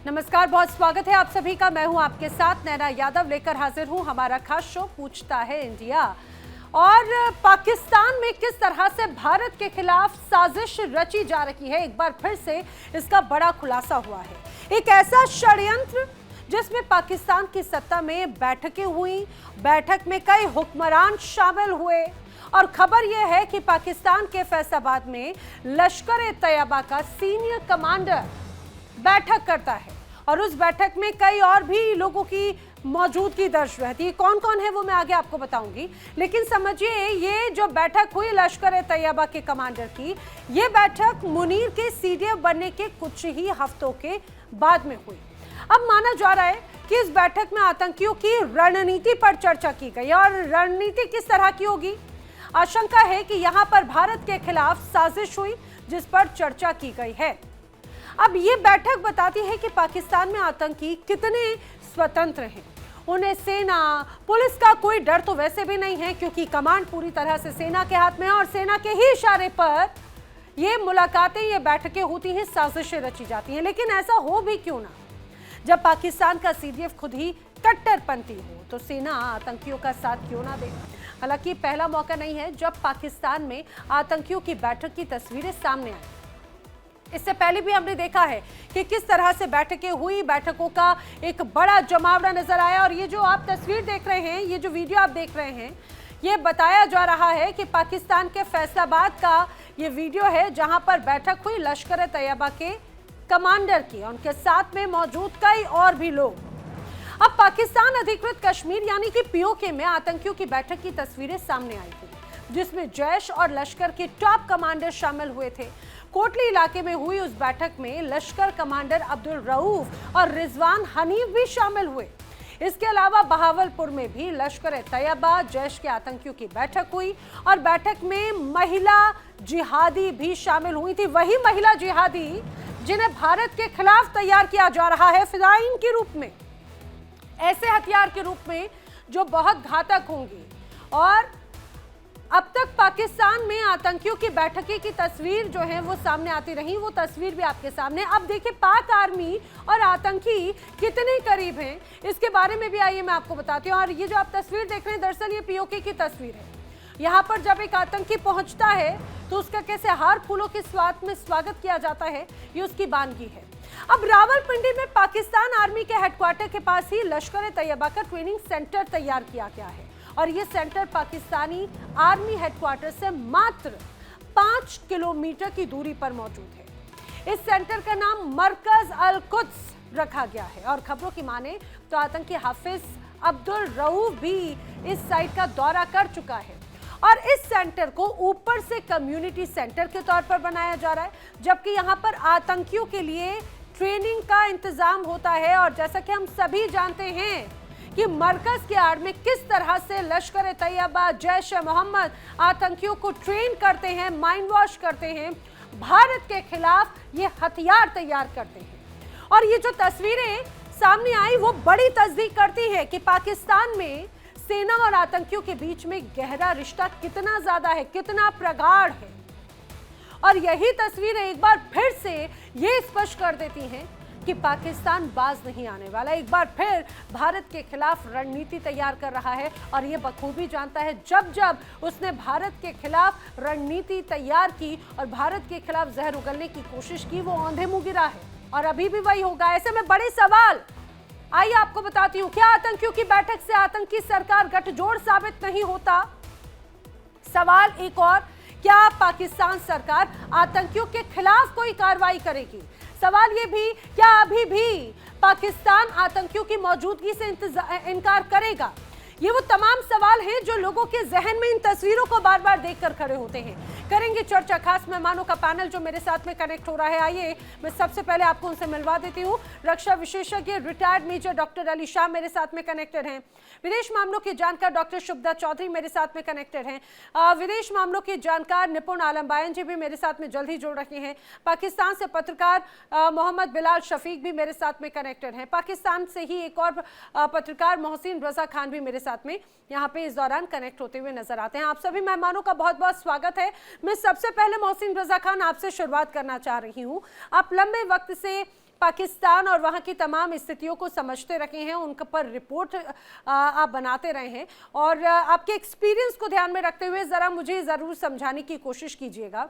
नमस्कार, बहुत स्वागत है आप सभी का। मैं हूं आपके साथ नैना यादव, लेकर हाजिर हूं हमारा खास शो पूछता है इंडिया। और पाकिस्तान में किस तरह से भारत के खिलाफ साजिश रची जा रही है, एक बार फिर से इसका बड़ा खुलासा हुआ है। एक ऐसा षड्यंत्र जिसमें पाकिस्तान की सत्ता में बैठकें हुई, बैठक में कई हुक्मरान शामिल हुए और खबर यह है कि पाकिस्तान के फैसलाबाद में लश्कर-ए-तैयबा का सीनियर कमांडर बैठक करता है और उस बैठक में कई और भी लोगों की मौजूदगी दर्ज रहती है। कौन कौन है वो मैं आगे आपको बताऊंगी, लेकिन समझिए ये जो बैठक हुई लश्कर-ए-तैयबा के कमांडर की, ये बैठक मुनीर के सीडीएफ बनने के कुछ ही हफ्तों के बाद में हुई। अब माना जा रहा है कि इस बैठक में आतंकियों की रणनीति पर चर्चा की गई और रणनीति किस तरह की होगी। आशंका है कि यहां पर भारत के खिलाफ साजिश हुई जिस पर चर्चा की गई है। अब ये बैठक बताती है कि पाकिस्तान में आतंकी कितने स्वतंत्र हैं। उन्हें सेना पुलिस का कोई डर तो वैसे भी नहीं है, क्योंकि कमांड पूरी तरह से सेना के हाथ में है और सेना के ही इशारे पर ये मुलाकातें, ये बैठकें होती हैं, साजिशें रची जाती हैं। लेकिन ऐसा हो भी क्यों ना, जब पाकिस्तान का सीडीएफ खुद ही कट्टरपंथी हो तो सेना आतंकियों का साथ क्यों ना दे। हालांकि पहला मौका नहीं है जब पाकिस्तान में आतंकियों की बैठक की तस्वीरें सामने आई। इससे पहले भी हमने देखा है कि किस तरह से बैठकें हुई, बैठकों का एक बड़ा जमावड़ा नजर आया। और ये जो आप तस्वीर देख रहे हैं, ये जो वीडियो आप देख रहे हैं, ये बताया जा रहा है कि पाकिस्तान के फैसलाबाद का ये वीडियो है जहां पर बैठक हुई लश्कर-ए-तैयबा के कमांडर की, उनके साथ में मौजूद कई और भी लोग। अब पाकिस्तान अधिकृत कश्मीर यानी कि पीओके में आतंकियों की बैठक की तस्वीरें सामने आई थी, जिसमें जैश और लश्कर के टॉप कमांडर शामिल हुए थे। कोटली इलाके में हुई उस बैठक में लश्कर कमांडर अब्दुल रऊफ और रिजवान हनीफ भी शामिल हुए। इसके अलावा बहावलपुर में भी लश्कर-ए-तैयबा जैश के आतंकियों की बैठक हुई और बैठक में महिला जिहादी भी शामिल हुई थी। वही महिला जिहादी जिन्हें भारत के खिलाफ तैयार किया जा रहा है फिदायीन के रूप में, ऐसे हथियार के रूप में जो बहुत घातक होंगे। और अब तक पाकिस्तान में आतंकियों की बैठकें की तस्वीर जो है वो सामने आती रही, वो तस्वीर भी आपके सामने। अब देखिए पाक आर्मी और आतंकी कितने करीब हैं, इसके बारे में भी आइए मैं आपको बताती हूँ। और ये जो आप तस्वीर देख रहे हैं, दरअसल ये पीओके की तस्वीर है। यहाँ पर जब एक आतंकी पहुंचता है तो उसका कैसे हार फूलों के स्वाद में स्वागत किया जाता है, ये उसकी बानगी है। अब रावलपिंडी में पाकिस्तान आर्मी के हेडक्वार्टर के पास ही लश्कर-ए-तैयबा का ट्रेनिंग सेंटर तैयार किया गया है और ये सेंटर पाकिस्तानी आर्मी हेडक्वार्टर से मात्र 5 किलोमीटर की दूरी पर मौजूद है। इस सेंटर का नाम मरकज अल कुद्स रखा गया है और खबरों की माने तो आतंकी हाफिज अब्दुल रऊफ भी इस साइट का दौरा कर चुका है और इस सेंटर को ऊपर से कम्युनिटी सेंटर के तौर पर बनाया जा रहा है, जबकि यहाँ पर आतंकियों के लिए ट्रेनिंग का इंतजाम होता है। और जैसा कि हम सभी जानते हैं कि मरकज के आड़ में किस तरह से लश्कर-ए-तैयबा, जैश-ए-मोहम्मद आतंकियों को ट्रेन करते हैं, माइंड वॉश करते हैं, भारत के खिलाफ ये हथियार तैयार करते हैं। और ये जो तस्वीरें सामने आई वो बड़ी तस्दीक करती है कि पाकिस्तान में सेना और आतंकियों के बीच में गहरा रिश्ता कितना ज्यादा है, कितना प्रगाढ़ है। और यही तस्वीरें एक बार फिर से ये स्पष्ट कर देती हैं कि पाकिस्तान बाज नहीं आने वाला। एक बार फिर भारत के खिलाफ रणनीति तैयार कर रहा है और ये बखूबी जानता है। जब जब उसने भारत के खिलाफ रणनीति तैयार की और भारत के खिलाफ जहर उगलने की कोशिश की, वो औंधे मुंह गिरा है और अभी भी वही होगा। ऐसे में बड़े सवाल, आइए आपको बताती हूँ, क्या आतंकियों की बैठक से आतंकी सरकार गठजोड़ साबित नहीं होता? सवाल एक और, क्या पाकिस्तान सरकार आतंकियों के खिलाफ कोई कार्रवाई करेगी? सवाल ये भी, क्या अभी भी पाकिस्तान आतंकियों की मौजूदगी से इनकार करेगा? ये वो तमाम सवाल हैं जो लोगों के जहन में इन तस्वीरों को बार बार देखकर खड़े होते हैं। करेंगे चर्चा खास मेहमानों का पैनल जो मेरे साथ में कनेक्ट हो रहा है। आइए मैं सबसे पहले आपको उनसे मिलवा देती हूँ। रक्षा विशेषज्ञ retired major doctor Ali Shah मेरे साथ में कनेक्टेड हैं। विदेश मामलों की जानकार डॉक्टर शुभदा चौधरी मेरे साथ में कनेक्टेड हैं। विदेश मामलों की जानकार निपुण आलम बायन जी भी मेरे साथ में जल्द ही जुड़ रहे हैं। पाकिस्तान से पत्रकार मोहम्मद बिलाल शफीक भी मेरे साथ में कनेक्टेड हैं। पाकिस्तान से ही एक और पत्रकार मोहसिन रजा खान भी मेरे साथ में यहाँ पे इस दौरान कनेक्ट होते हुए नजर आते हैं। आप सभी मेहमानों का बहुत बहुत स्वागत है। मैं सबसे पहले मोहसिन रजा खान आपसे शुरुआत करना चाह रही हूँ। आप लंबे वक्त से पाकिस्तान और वहां की तमाम स्थितियों को समझते रहे हैं, उन पर रिपोर्ट आप बनाते रहे हैं, और आपके एक्सपीरियंस को ध्यान में रखते हुए जरा मुझे जरूर समझाने की कोशिश कीजिएगा।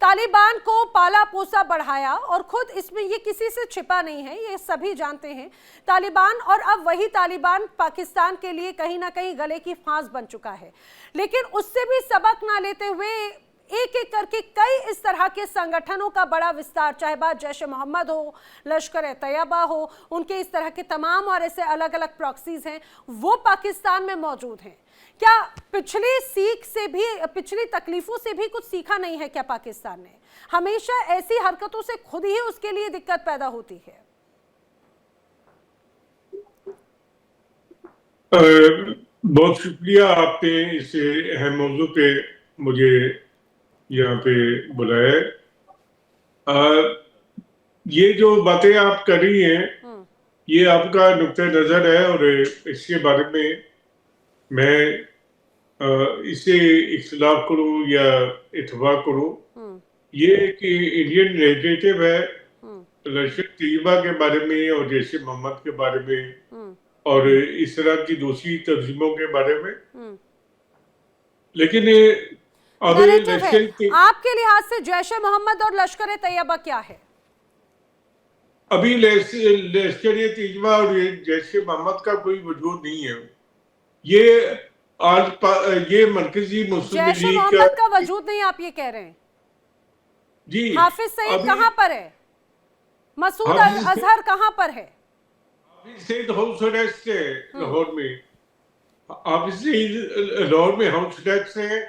तालिबान को पाला पोसा बढ़ाया, और खुद इसमें ये किसी से छिपा नहीं है, ये सभी जानते हैं तालिबान, और अब वही तालिबान पाकिस्तान के लिए कहीं ना कहीं गले की फांस बन चुका है। लेकिन उससे भी सबक ना लेते हुए एक एक करके कई इस तरह के संगठनों का बड़ा विस्तार, चाहे बात जैश ए मोहम्मद हो, लश्कर ए तैयबा हो, उनके इस तरह के तमाम और ऐसे अलग अलग प्रॉक्सीज हैं, वो पाकिस्तान में मौजूद हैं। क्या पिछली सीख से भी, पिछली तकलीफों से भी कुछ सीखा नहीं है क्या पाकिस्तान ने? हमेशा ऐसी हरकतों से खुद ही उसके लिए दिक्कत पैदा होती है। बहुत शुक्रिया, आपने इस अहम मौजू पे मुझे यहाँ पे बुलाया। ये जो बातें आप कर रही हैं, ये आपका नुक्ता नजर है, और इसके बारे में मैं इसे इख्तिलाफ करूं या इत्तेफाक करूं, ये कि इंडियन नैरेटिव है लश्कर तैयबा के बारे में और जैश ए मोहम्मद के बारे में और इस तरह की दूसरी तंजीमों के बारे में। लेकिन आपके लिहाज से जैश ए मोहम्मद और लश्कर ए तैयबा क्या है? अभी लश्कर ए तैयबा और जैश ए मोहम्मद का कोई वजूद नहीं है। ये मरकजी मुस्लिम जैश ए मोहम्मद का वजूद नहीं, आप ये कह रहे हैं? जी। हाफिज सईद कहां पर है? मसूद अजहर कहां पर है? हाफिज सईद हाउस अरेस्ट है लाहौर में। हाफिज सईद लाहौर में हाउस अरेस्ट है,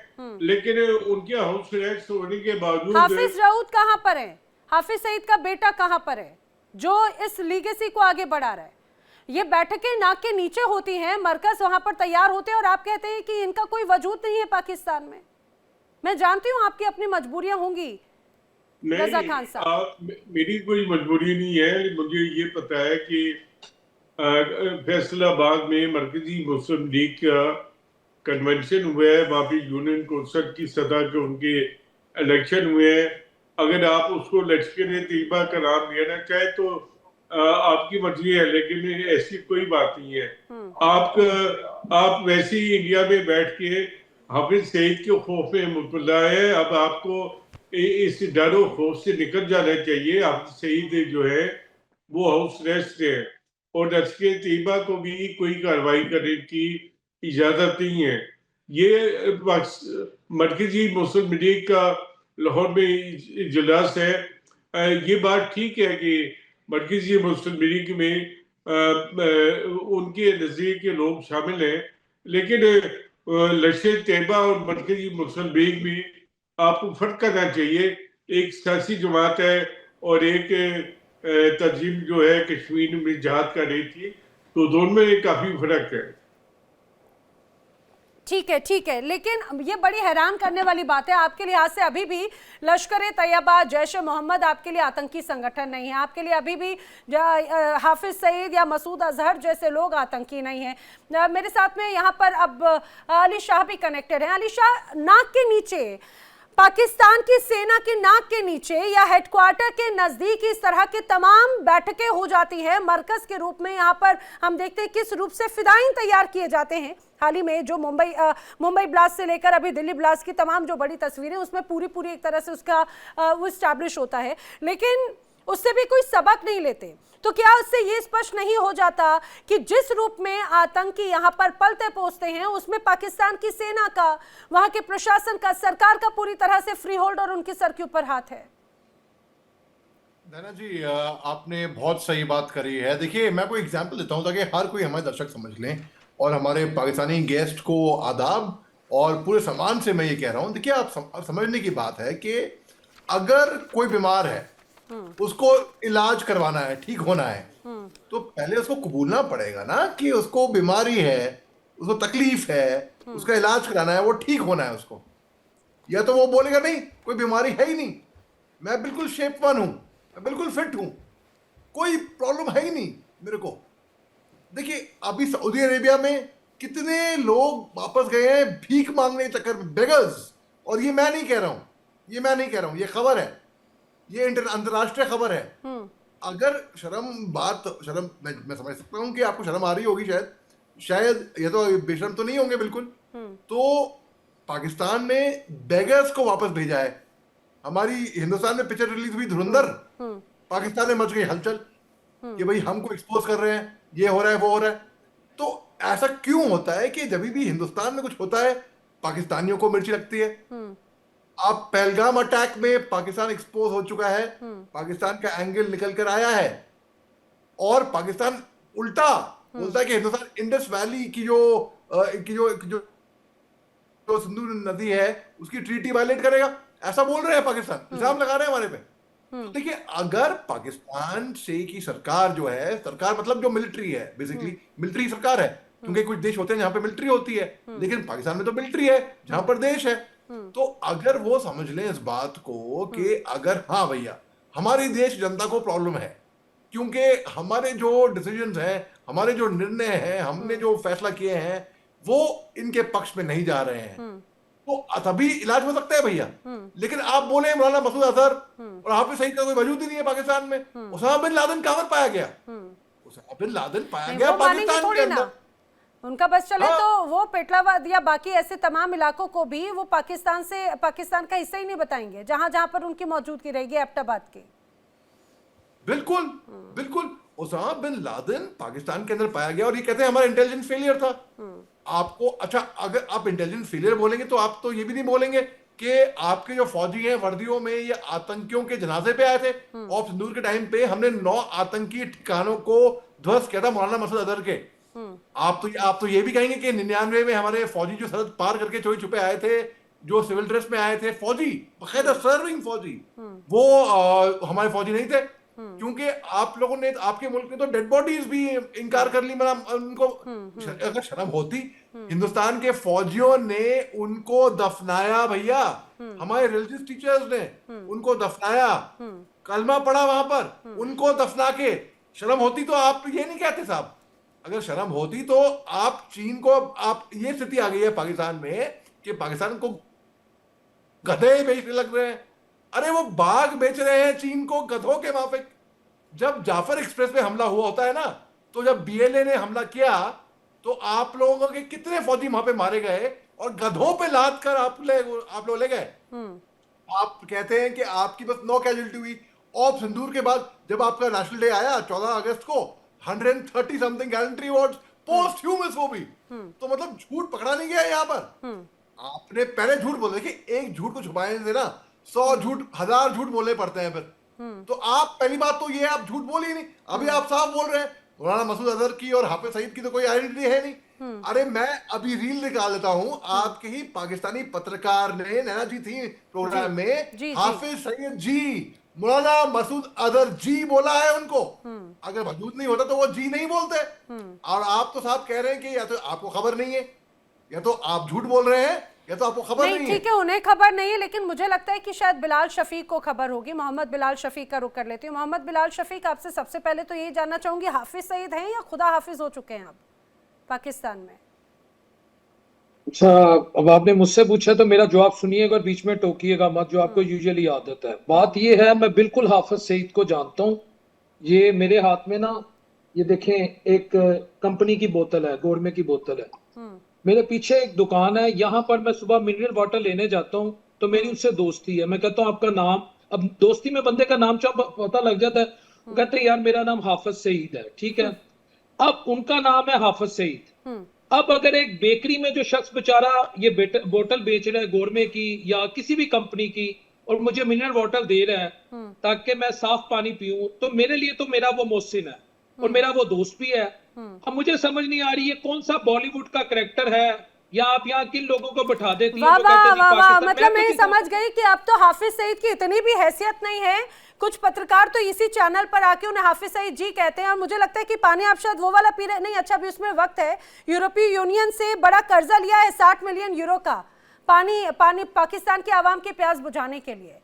लेकिन उनके हाउस अरेस्ट होने के बावजूद हाफिज रऊद कहां पर है? हाफिज सईद का बेटा कहां पर है जो इस लीगेसी को आगे बढ़ा रहा है? ये बैठकें नाक के नीचे होती हैं, मरकज वहां पर तैयार होते हैं, और आप कहते हैं कि इनका कोई वजूद नहीं है पाकिस्तान में। मैं जानती हूं आपकी अपनी मजबूरियां होंगी रजा खान साहब। मेरी कोई मजबूरी नहीं है। मुझे ये पता है कि फैसलाबाद में मरकजी मुस्लिम लीग का कन्वेंशन हुआ है, वहाँ पे यूनियन कौंसिल की सतह के उनके इलेक्शन हुए हैं। अगर आप उसको लश्कर तैयबा का नाम देना चाहे तो आपकी मर्जी है, लेकिन ऐसी कोई बात नहीं है। आप वैसे ही इंडिया में बैठ के हाफिज सईद के खौफ में मुबतला है। अब आपको इस डर और खौफ से निकल जाना चाहिए। हाफिज सईद जो है वो हाउस अरेस्ट है, और लश्कर तैयबा को भी कोई कार्रवाई करने की इजाजत नहीं है। ये मरकजी मुस्लिम लीग का लाहौर में इजलास है। ये बात ठीक है कि मरकजी मुस्लिम लीग में उनके नजरिए के लोग शामिल हैं, लेकिन लश्कर तैयबा और मरकजी मुस्लिम लीग में आपको फर्क करना चाहिए। एक सियासी जमात है और एक तंजीम जो है कश्मीर में जहाद कर रही थी, तो दोनों में काफी फर्क है। ठीक है, लेकिन ये बड़ी हैरान करने वाली बात है, आपके लिहाज से अभी भी लश्कर ए तैयबा, जैश ए मोहम्मद आपके लिए आतंकी संगठन नहीं है। आपके लिए अभी भी हाफिज सईद या मसूद अजहर जैसे लोग आतंकी नहीं हैं। मेरे साथ में यहाँ पर अब अली शाह भी कनेक्टेड हैं। अली शाह, नाक के नीचे, पाकिस्तान की सेना के नाक के नीचे या हेडक्वार्टर के नजदीक इस तरह के तमाम बैठकें हो जाती हैं मरकज के रूप में। यहाँ पर हम देखते हैं किस रूप से फिदाइन तैयार किए जाते हैं। हाल ही में जो मुंबई ब्लास्ट से लेकर अभी दिल्ली ब्लास्ट की तमाम जो बड़ी तस्वीरें, उसमें पूरी एक तरह से उसका वो स्टैब्लिश होता है, लेकिन उससे भी कोई सबक नहीं लेते। तो क्या उससे ये स्पष्ट नहीं हो जाता कि जिस रूप में आतंकी यहाँ पर पलते पोसते हैं, उसमें पाकिस्तान की सेना का, वहां के प्रशासन का, सरकार का पूरी तरह से फ्री होल्ड और उनके सर के ऊपर हाथ है? नैना जी, आपने बहुत सही बात करी है। देखिए, मैं कोई एग्जांपल देता हूं ताकि हर कोई हमारे दर्शक समझ लें, और हमारे पाकिस्तानी गेस्ट को आदाब, और पूरे सम्मान से मैं ये कह रहा हूं। देखिए, आप समझने की बात है कि अगर कोई बीमार है, उसको इलाज करवाना है, ठीक होना है, तो पहले उसको कबूलना पड़ेगा ना कि उसको बीमारी है, उसको तकलीफ है, उसका इलाज कराना है, वो ठीक होना है उसको। या तो वो बोलेगा नहीं, कोई बीमारी है ही नहीं, मैं बिल्कुल शेपवान हूं, मैं बिल्कुल फिट हूं, कोई प्रॉब्लम है ही नहीं मेरे को। देखिए, अभी सऊदी अरेबिया में कितने लोग वापस गए हैं भीख मांगने के चक्कर में, बेगर्स। और ये मैं नहीं कह रहा हूं, ये खबर है। ये अंतरराष्ट्रीय खबर है। अगर शर्म मैं समझ सकता हूँ कि आपको शर्म आ रही होगी, शायद ये तो बेशर्म तो नहीं होंगे बिल्कुल। तो पाकिस्तान ने बेगर्स को वापस भेजा है। हमारी हिंदुस्तान में पिक्चर रिलीज हुई धुरंधर, पाकिस्तान में मच गई हलचल कि भाई हमको एक्सपोज कर रहे हैं, ये हो रहा है वो हो रहा है। तो ऐसा क्यों होता है कि जब भी हिंदुस्तान में कुछ होता है पाकिस्तानियों को मिर्ची लगती है? आप पहलगाम अटैक में पाकिस्तान एक्सपोज हो चुका है, पाकिस्तान का एंगल निकल कर आया है, और पाकिस्तान उल्टा बोलता है कि हिंदुस्तान इंडस वैली की जो सिंधु नदी है उसकी ट्रीटी वायलेट करेगा, ऐसा बोल रहे हैं पाकिस्तान, इल्जाम लगा रहे हैं हमारे पे। तो देखिए, अगर पाकिस्तान से की सरकार जो है, सरकार मतलब जो मिलिट्री है, बेसिकली मिलिट्री सरकार है, क्योंकि कुछ देश होते हैं जहां पे मिलिट्री होती है, लेकिन पाकिस्तान में तो मिलिट्री है जहां पर देश है। तो अगर वो समझ लें इस बात को कि अगर हाँ भैया हमारी देश जनता को प्रॉब्लम है, क्योंकि हमारे जो डिसीजंस हैं, हमारे जो निर्णय हैं, हमने जो फैसला किए हैं वो इनके पक्ष में नहीं जा रहे हैं, तो तभी इलाज हो सकता है भैया। लेकिन आप बोले मौलाना मसूद अजहर और हाफिज सईद का कोई वजूद ही नहीं है पाकिस्तान में। उसामा बिन लादेन कहां पर पाया गया? उसामा बिन लादेन पाया गया पाकिस्तान के अंदर। उनका बस चले तो वो पेटलाबाद या बाकी ऐसे तमाम इलाकों को भी वो पाकिस्तान का हिस्सा ही नहीं बताएंगे, जहां जहां पर उनकी मौजूदगी रहेगी एबटाबाद की। बिल्कुल बिल्कुल, उसामा बिन लादेन पाकिस्तान के अंदर पाया गया और ये कहते हैं हमारा इंटेलिजेंस फेलियर था। आपको अच्छा, अगर आप इंटेलिजेंस फेलियर बोलेंगे तो आप तो ये भी नहीं बोलेंगे कि आपके जो फौजी हैं वर्दियों में ये आतंकियों के जनाजे पे आए थे। ऑफ सिंदूर के टाइम पे हमने 9 आतंकी ठिकानों को ध्वस्त किया था मौलाना मसूद अजहर के। आप तो ये भी कहेंगे कि 99 में हमारे फौजी जो सरहद पार करके चोरी छुपे आए थे, जो सिविल ड्रेस में आए थे, फौजी बकायदा सर्विंग फौजी, वो हमारे फौजी नहीं थे, क्योंकि आप लोगों ने, आपके मुल्क ने तो डेड बॉडीज भी इनकार कर ली। मतलब उनको अगर शर्म होती, हिंदुस्तान के फौजियों ने उनको दफनाया भैया, हमारे रिलीजियस टीचर्स ने उनको दफनाया, कलमा पढ़ा वहां पर, उनको दफना के। शर्म होती तो आप ये नहीं कहते साहब। अगर शर्म होती तो आप चीन को, आप ये स्थिति आ गई है पाकिस्तान में कि पाकिस्तान को गधे बेचने लग रहे हैं। अरे वो बाघ बेच रहे हैं चीन को गधों के माफिक। जब जाफर एक्सप्रेस पे हमला हुआ होता है ना, तो जब बीएलए ने हमला किया तो आप लोगों के कितने फौजी वहां पे मारे गए और गधों पे लाद कर आप लोग ले गए। आप कहते हैं कि आपकी बस 9 कैजुअल्टी हुई। ऑफ सिंदूर के बाद जब आपका नेशनल डे आया 14 अगस्त को, 130 something gallantry awards post humus वो भी। तो मतलब झूठ पकड़ा नहीं गया यहाँ पर। आपने पहले झूठ बोले, देखिए एक झूठ को छुपाने से ना 100 झूठ, 1000 झूठ बोलने पड़ते हैं फिर। तो आप पहली बात तो ये है, आप झूठ बोले ही नहीं। अभी आप साफ बोल रहे हैं मौलाना मसूद अजहर की और हाफिज सईद की तो कोई आइडेंटिटी है नहीं। अरे मैं अभी रील निकाल लेता हूं, आपके ही पाकिस्तानी पत्रकार ने, नैना जी थी प्रोग्राम में, हाफिज सईद जी मौलाना मसूद अजहर जी बोला है उनको। अगर वजूद नहीं होता तो वो जी नहीं बोलते। और आप तो साहब कह रहे हैं कि या तो आपको खबर नहीं है, या तो आप झूठ बोल रहे हैं, या तो आपको खबर नहीं है। ठीक है, उन्हें खबर नहीं है, लेकिन मुझे लगता है कि शायद बिलाल शफीक को खबर होगी। मोहम्मद बिलाल शफीक का रुख कर लेती हूँ। मोहम्मद बिलाल शफीक, आपसे सबसे पहले तो यही जानना चाहूंगी, हाफिज सईद हैं या खुदा हाफिज हो चुके हैं अब पाकिस्तान में? अच्छा, अब आपने मुझसे पूछा तो मेरा जवाब सुनिएगा और बीच में टोकिएगा मत, जो आपको यूजुअली आदत है। बात ये है, मैं बिल्कुल हाफिज सईद को जानता हूँ। ये मेरे हाथ में ना, ये देखें, एक कंपनी की बोतल है, गोरमे की बोतल है। मेरे पीछे एक दुकान है, यहाँ पर मैं सुबह मिनरल वाटर लेने जाता हूँ तो मेरी उससे दोस्ती है। मैं कहता हूँ आपका नाम, अब दोस्ती में बंदे का नाम पता लग जाता है। वो कहते हैं यार मेरा नाम हाफिज सईद है, ठीक है। अब उनका नाम है हाफिज सईद। अब अगर एक बेकरी में जो शख्स बेचारा ये बोतल बेच रहा है गोरमे की या किसी भी कंपनी की, और मुझे मिनरल वाटर दे रहा है ताकि मैं साफ पानी पीऊं, तो मेरे लिए तो मेरा वो मोहसिन है और मेरा वो दोस्त भी है। अब मुझे समझ नहीं आ रही है कौन सा बॉलीवुड का कैरेक्टर है, या आप यहाँ किन लोगों को बिठा देती हैं? मतलब मैं समझ गई कि अब तो हाफिज सईद की इतनी भी हैसियत नहीं है। कुछ पत्रकार तो इसी चैनल पर आके उन्हें हाफिज सईद जी कहते हैं, और मुझे लगता है कि पानी आप शायद वो वाला पी रहे नहीं। अच्छा, अभी उसमें वक्त है, यूरोपीय यूनियन से बड़ा कर्जा लिया है 60 मिलियन यूरो का, पानी पाकिस्तान की आवाम के प्यास बुझाने के लिए।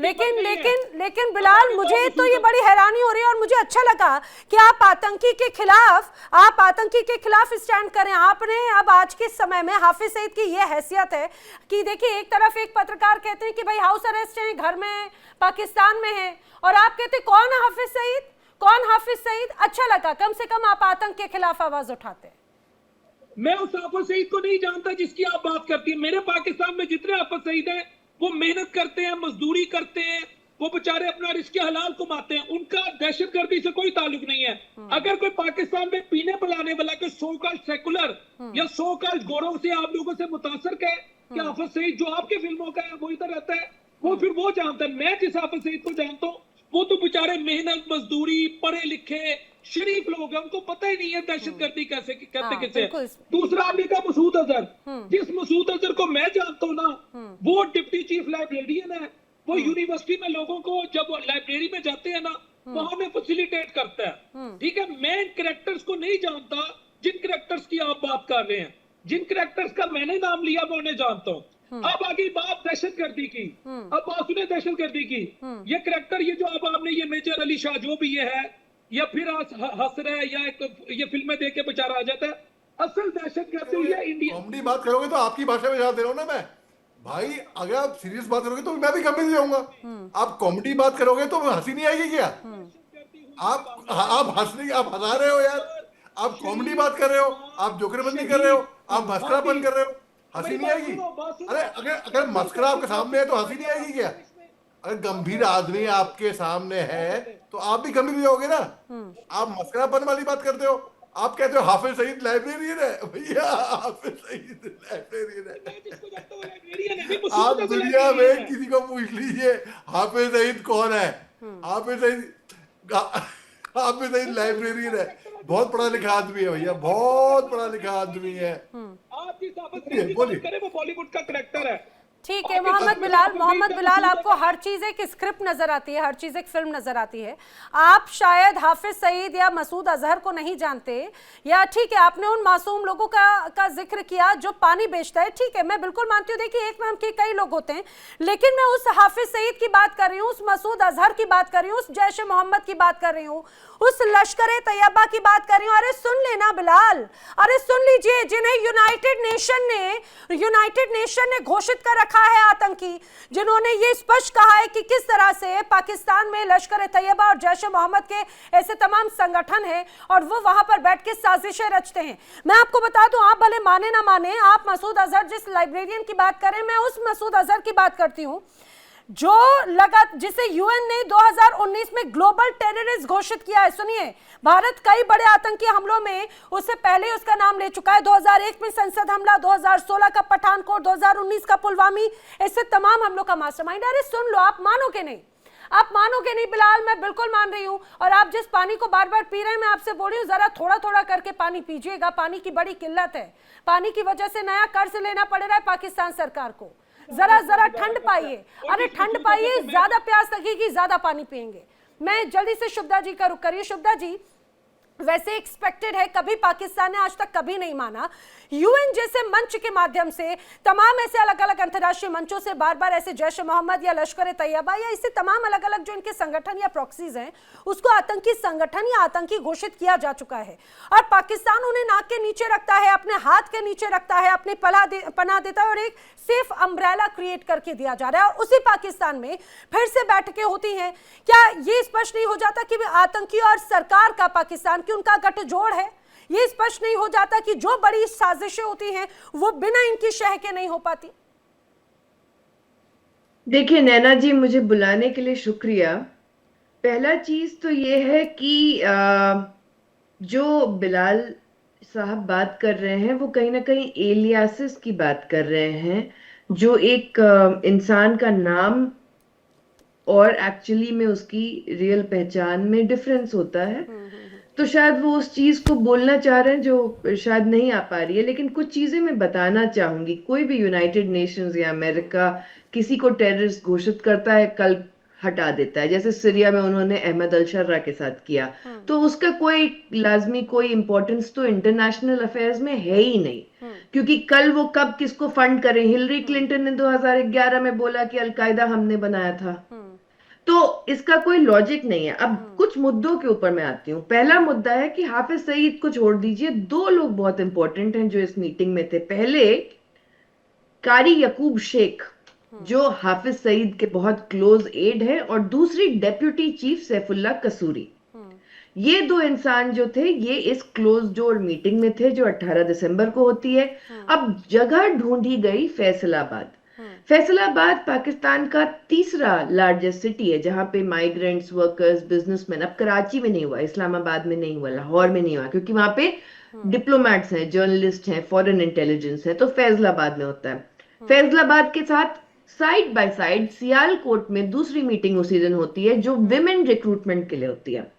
लेकिन बिलाल, मुझे तो ये बड़ी हैरानी हो रही है और मुझे अच्छा लगा कि आप आतंकी के खिलाफ स्टैंड करें। आपने अब आज के समय में हाफिज सईद की ये हैसियत है कि देखिए, एक तरफ एक पत्रकार कहते हैं कि भाई हाउस अरेस्ट है, घर में पाकिस्तान में है, और आप कहते हैं कौन हाफिज सईद? अच्छा लगा, कम से कम आप आतंक के खिलाफ आवाज उठाते हैं। मैं उस हाफिज सईद को नहीं जानता जिसकी आप बात करती हैं। मेरे पाकिस्तान में जितने हाफिज सईद हैं वो मेहनत करते हैं, मजदूरी करते हैं, वो बेचारे अपना रिस्क हलाल कमाते हैं, उनका दहशतगर्दी से कोई ताल्लुक नहीं है। अगर कोई पाकिस्तान में पीने पिलाने वाला कोई सो कॉल्ड सेकुलर या सो कॉल्ड गोरों से आप लोगों से मुतासर है कि हाफिज सईद जो आपके फिल्मों का है वो इधर रहता है, वो फिर वो जानता है। मैं जिस हाफिज सईद को जानता हूँ वो तो बेचारे मेहनत मजदूरी, पढ़े लिखे शरीफ लोग हैं, उनको पता ही नहीं है दहशतगर्दी कैसे कहते किसे। दूसरा आपने कहा मसूद अजहर, जिस मसूद अजहर को मैं जानता हूँ ना, वो डिप्टी चीफ लाइब्रेरियन है। वो यूनिवर्सिटी में लोगों को जब लाइब्रेरी में जाते हैं ना, वहां में फैसिलिटेट करता है। ठीक है, मैं इन कैरेक्टर्स को नहीं जानता जिन कैरेक्टर्स की आप बात कर रहे हैं। जिन कैरेक्टर्स का मैंने नाम लिया मैं उन्हें जानता हूँ। अब आगे बात दहशतगर्दी की, अब बात सुने दहशतगर्दी की। ये कैरेक्टर, ये जो अब आपने ये मेजर अली शाह जो भी ये है, या फिर हंस रहा है, या ये फिल्में देख के बेचारा आ जाता है। असल दहशतगर्दी हुई है इंडिया। कॉमेडी बात करोगे तो आपकी भाषा में जवाब दे रहा हूँ ना मैं भाई। अगर आप सीरियस बात करोगे तो मैं भी कॉमेडी जाऊंगा। आप कॉमेडी बात करोगे तो हंसी नहीं आएगी क्या? आप हंसा रहे हो यार। आप कॉमेडी बात कर रहे हो, आप जोकरबंदी कर रहे हो, आप मस्करापन कर रहे हो, हंसी नहीं आएगी? अरे अगर मस्करा आपके सामने है तो हंसी नहीं आएगी क्या? अगर गंभीर आदमी आपके सामने है तो आप भी गंभीर जाओगे ना। आप मस्करापन वाली बात करते हो। आप कहते हो हाफिज सईद लाइब्रेरियन है। भैया हाफिज सईद लाइब्रेरियन है। आप दुनिया में किसी को पूछ लीजिए हाफिज सईद कौन है। हाफिज सईद लाइब्रेरियन है। बहुत पढ़ा लिखा आदमी है भैया, बहुत पढ़ा लिखा आदमी है। आप जिस हाफिज सईद की बात करें वो बॉलीवुड का कैरेक्टर है। ठीक है मोहम्मद बिलाल, आपको हर चीज एक स्क्रिप्ट नजर आती है, हर चीज एक फिल्म नजर आती है। आप शायद हाफिज सईद या मसूद अजहर को नहीं जानते, या ठीक है आपने उन मासूम लोगों का जिक्र किया जो पानी बेचता है। ठीक है, मैं बिल्कुल मानती हूँ, देखिए एक नाम के कई लोग होते हैं, लेकिन मैं उस हाफिज सईद की बात कर रही हूँ, उस मसूद अजहर की बात कर रही हूँ, उस जैश ए मोहम्मद की बात कर रही हूँ, उस लश्कर ए तैयबा की बात कर रही हूँ। अरे सुन लेना बिलाल, अरे सुन लीजिए, जिन्हें यूनाइटेड नेशन ने घोषित कर रखा है आतंकी, जिन्होंने ये स्पष्ट कहा है कि किस तरह से पाकिस्तान में लश्कर ए तैयबा और जैश ए मोहम्मद के ऐसे तमाम संगठन हैं और वो वहां पर बैठ के साजिशें रचते हैं। मैं आपको बता दूं, आप भले माने ना माने, आप मसूद अजहर जिस लाइब्रेरियन की बात करें, मैं उस मसूद अजहर की बात करती हूं जो जिसे यूएन ने 2019 में ग्लोबल टेररिस्ट घोषित किया है। सुनिए, भारत कई बड़े आतंकी हमलों में उससे पहले उसका नाम ले चुका है। 2001 में संसद हमला, 2016 का पठानकोट, 2019 का पुलवामी, ऐसे तमाम हमलों का मास्टरमाइंड। अरे सुन लो, आप मानोगे नहीं बिलाल, मैं बिल्कुल मान रही हूं। और आप जिस पानी को बार बार पी रहे हैं, मैं आपसे बोल रही हूँ जरा थोड़ा थोड़ा करके पानी पीजिएगा। पानी की बड़ी किल्लत है, पानी की वजह से नया कर्ज लेना पड़ रहा है पाकिस्तान सरकार को। जरा ठंड पाइए, अरे ठंड पाइए, ज्यादा प्यास लगेगी, ज्यादा पानी पिएंगे। मैं जल्दी से शुभदा जी का रुख करिए। शुभदा जी, वैसे एक्सपेक्टेड है, कभी पाकिस्तान ने आज तक कभी नहीं माना। यूएन जैसे मंच के माध्यम से, तमाम ऐसे अलग अलग अंतर्राष्ट्रीय मंचों से बार बार ऐसे जैश ए मोहम्मद या लश्कर ए तैयबा या इससे तमाम अलग अलग जो इनके संगठन या प्रॉक्सीज हैं, उसको आतंकी संगठन या आतंकी घोषित किया जा चुका है। और पाकिस्तान उन्हें नाक के नीचे रखता है, अपने हाथ के नीचे रखता है, अपनी पनाह देता है और एक सेफ अम्ब्रेला क्रिएट करके दिया जा रहा है। और उसी पाकिस्तान में फिर से बैठकें होती हैं। क्या ये स्पष्ट नहीं हो जाता कि आतंकी और सरकार का पाकिस्तान की उनका गठजोड़ है? ये स्पष्ट नहीं हो जाता कि जो बड़ी साजिशें होती हैं वो बिना इनकी शह के नहीं हो पाती? देखिए नैना जी, मुझे बुलाने के लिए शुक्रिया। पहला चीज तो ये है कि जो बिलाल साहब बात कर रहे हैं वो कहीं ना कहीं एलियासिस की बात कर रहे हैं, जो एक इंसान का नाम और एक्चुअली में उसकी रियल पहचान में डिफरेंस होता है। तो शायद वो उस चीज को बोलना चाह रहे हैं जो शायद नहीं आ पा रही है। लेकिन कुछ चीजें मैं बताना चाहूंगी। कोई भी यूनाइटेड नेशंस या अमेरिका किसी को टेररिस्ट घोषित करता है, कल हटा देता है, जैसे सीरिया में उन्होंने अहमद अल शर्रा के साथ किया। तो उसका कोई लाजमी कोई इंपॉर्टेंस तो इंटरनेशनल अफेयर्स में है ही नहीं, क्योंकि कल वो कब किसको फंड करें। हिलरी क्लिंटन ने 2011 में बोला कि अलकायदा हमने बनाया था, तो इसका कोई लॉजिक नहीं है। अब कुछ मुद्दों के ऊपर मैं आती हूँ। पहला मुद्दा है कि हाफिज सईद को छोड़ दीजिए, दो लोग बहुत इंपॉर्टेंट हैं जो इस मीटिंग में थे। पहले कारी यकूब शेख जो हाफिज सईद के बहुत क्लोज एड है, और दूसरी डेप्यूटी चीफ सैफुल्लाह कसूरी। ये दो इंसान जो थे ये इस क्लोज डोर मीटिंग में थे जो 18 दिसंबर को होती है। अब जगह ढूंढी गई फैसलाबाद। फैसलाबाद पाकिस्तान का तीसरा लार्जेस्ट सिटी है जहां पे माइग्रेंट्स, वर्कर्स, बिजनेसमैन, अब कराची में नहीं हुआ, इस्लामाबाद में नहीं हुआ, लाहौर में नहीं हुआ, क्योंकि वहां पे डिप्लोमेट्स हैं, जर्नलिस्ट हैं, फॉरेन इंटेलिजेंस है, तो फैसलाबाद में होता है। फैसलाबाद के साथ साइड बाय साइड सियालकोट में दूसरी मीटिंग उसी दिन होती है जो विमेन रिक्रूटमेंट के लिए होती है।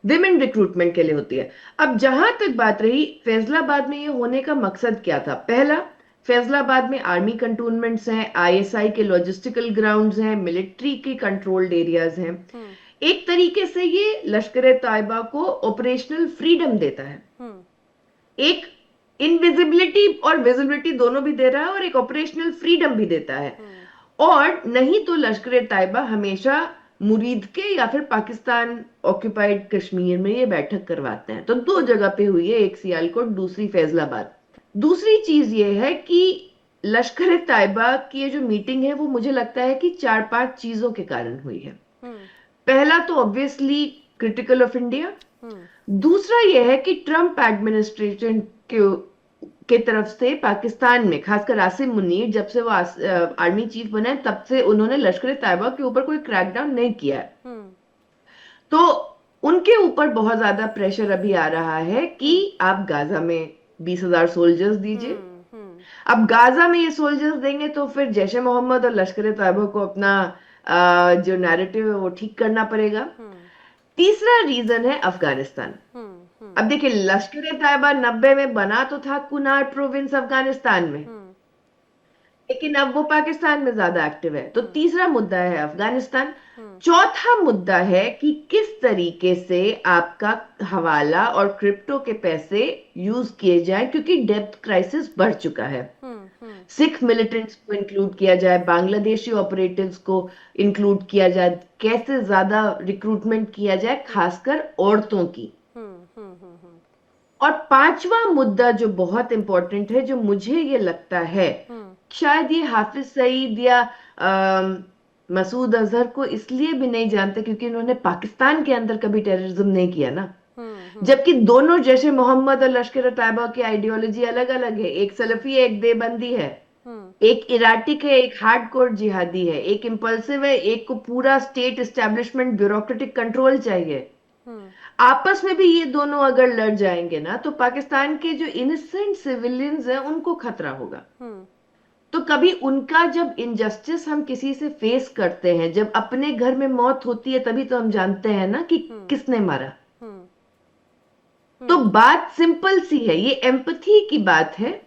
विमेन रिक्रूटमेंट के लिए होती है। अब जहां तक बात रही फैसलाबाद में ये होने का मकसद क्या था, पहला, फैसलाबाद में आर्मी कंटोनमेंट्स हैं, आईएसआई के लॉजिस्टिकल ग्राउंड्स हैं, मिलिट्री के कंट्रोल्ड एरियाज हैं। एक तरीके से ये लश्कर तैयबा को ऑपरेशनल फ्रीडम देता है, एक इनविजिबिलिटी और विजिबिलिटी दोनों भी दे रहा है और एक ऑपरेशनल फ्रीडम भी देता है। और नहीं तो लश्कर तैयबा हमेशा मुरीद के या फिर पाकिस्तान ऑक्यूपाइड कश्मीर में ये बैठक करवाते हैं। तो दो जगह पे हुई है, एक सियालकोट, दूसरी फैसलाबाद। दूसरी चीज ये है कि लश्कर तैयबा की ये जो मीटिंग है वो मुझे लगता है कि 4-5 चीजों के कारण हुई है। पहला तो ऑब्वियसली क्रिटिकल ऑफ इंडिया, दूसरा यह है कि ट्रंप एडमिनिस्ट्रेशन के तरफ से पाकिस्तान में, खासकर आसिम मुनीर जब से वो आर्मी चीफ बना है तब से उन्होंने लश्कर तैयबा के ऊपर कोई क्रैकडाउन नहीं किया है। तो उनके ऊपर बहुत ज्यादा प्रेशर अभी आ रहा है कि आप गाजा में 20,000 सोल्जर्स दीजिए। अब गाजा में ये सोल्जर्स देंगे तो फिर जैश ए मोहम्मद और लश्कर तैयबा को अपना जो नैरेटिव है वो ठीक करना पड़ेगा। तीसरा रीजन है अफगानिस्तान। अब देखिए लश्कर तैयबा 90 में बना तो था कुनार प्रोविंस अफगानिस्तान में, लेकिन अब वो पाकिस्तान में ज्यादा एक्टिव है। तो तीसरा मुद्दा है अफगानिस्तान। चौथा मुद्दा है कि किस तरीके से आपका हवाला और क्रिप्टो के पैसे यूज किए जाएं, क्योंकि डेब्ट क्राइसिस बढ़ चुका है। सिख मिलिटेंट्स को इंक्लूड किया जाए, बांग्लादेशी ऑपरेटिव्स को इंक्लूड किया जाए, कैसे ज्यादा रिक्रूटमेंट किया जाए खासकर औरतों की। और पांचवा मुद्दा जो बहुत इंपॉर्टेंट है, जो मुझे ये लगता है शायद ये हाफिज सईद या मसूद अजहर को इसलिए भी नहीं जानते क्योंकि इन्होंने पाकिस्तान के अंदर कभी टेररिज्म नहीं किया ना, जबकि दोनों जैश ए मोहम्मद और लश्कर तैयबा की आइडियोलॉजी अलग अलग है। एक सलफी है, एक देवबंदी है, एक इराटिक है, एक हार्डकोर जिहादी है, एक इंपल्सिव है, एक को पूरा स्टेट एस्टेब्लिशमेंट ब्यूरोक्रेटिक कंट्रोल चाहिए। आपस में भी ये दोनों अगर लड़ जाएंगे ना तो पाकिस्तान के जो इनोसेंट सिविलियंस हैं उनको खतरा होगा। तो कभी उनका जब इनजस्टिस हम किसी से फेस करते हैं, जब अपने घर में मौत होती है, तभी तो हम जानते हैं ना कि किसने मारा। तो बात सिंपल सी है, ये एम्पैथी की बात है।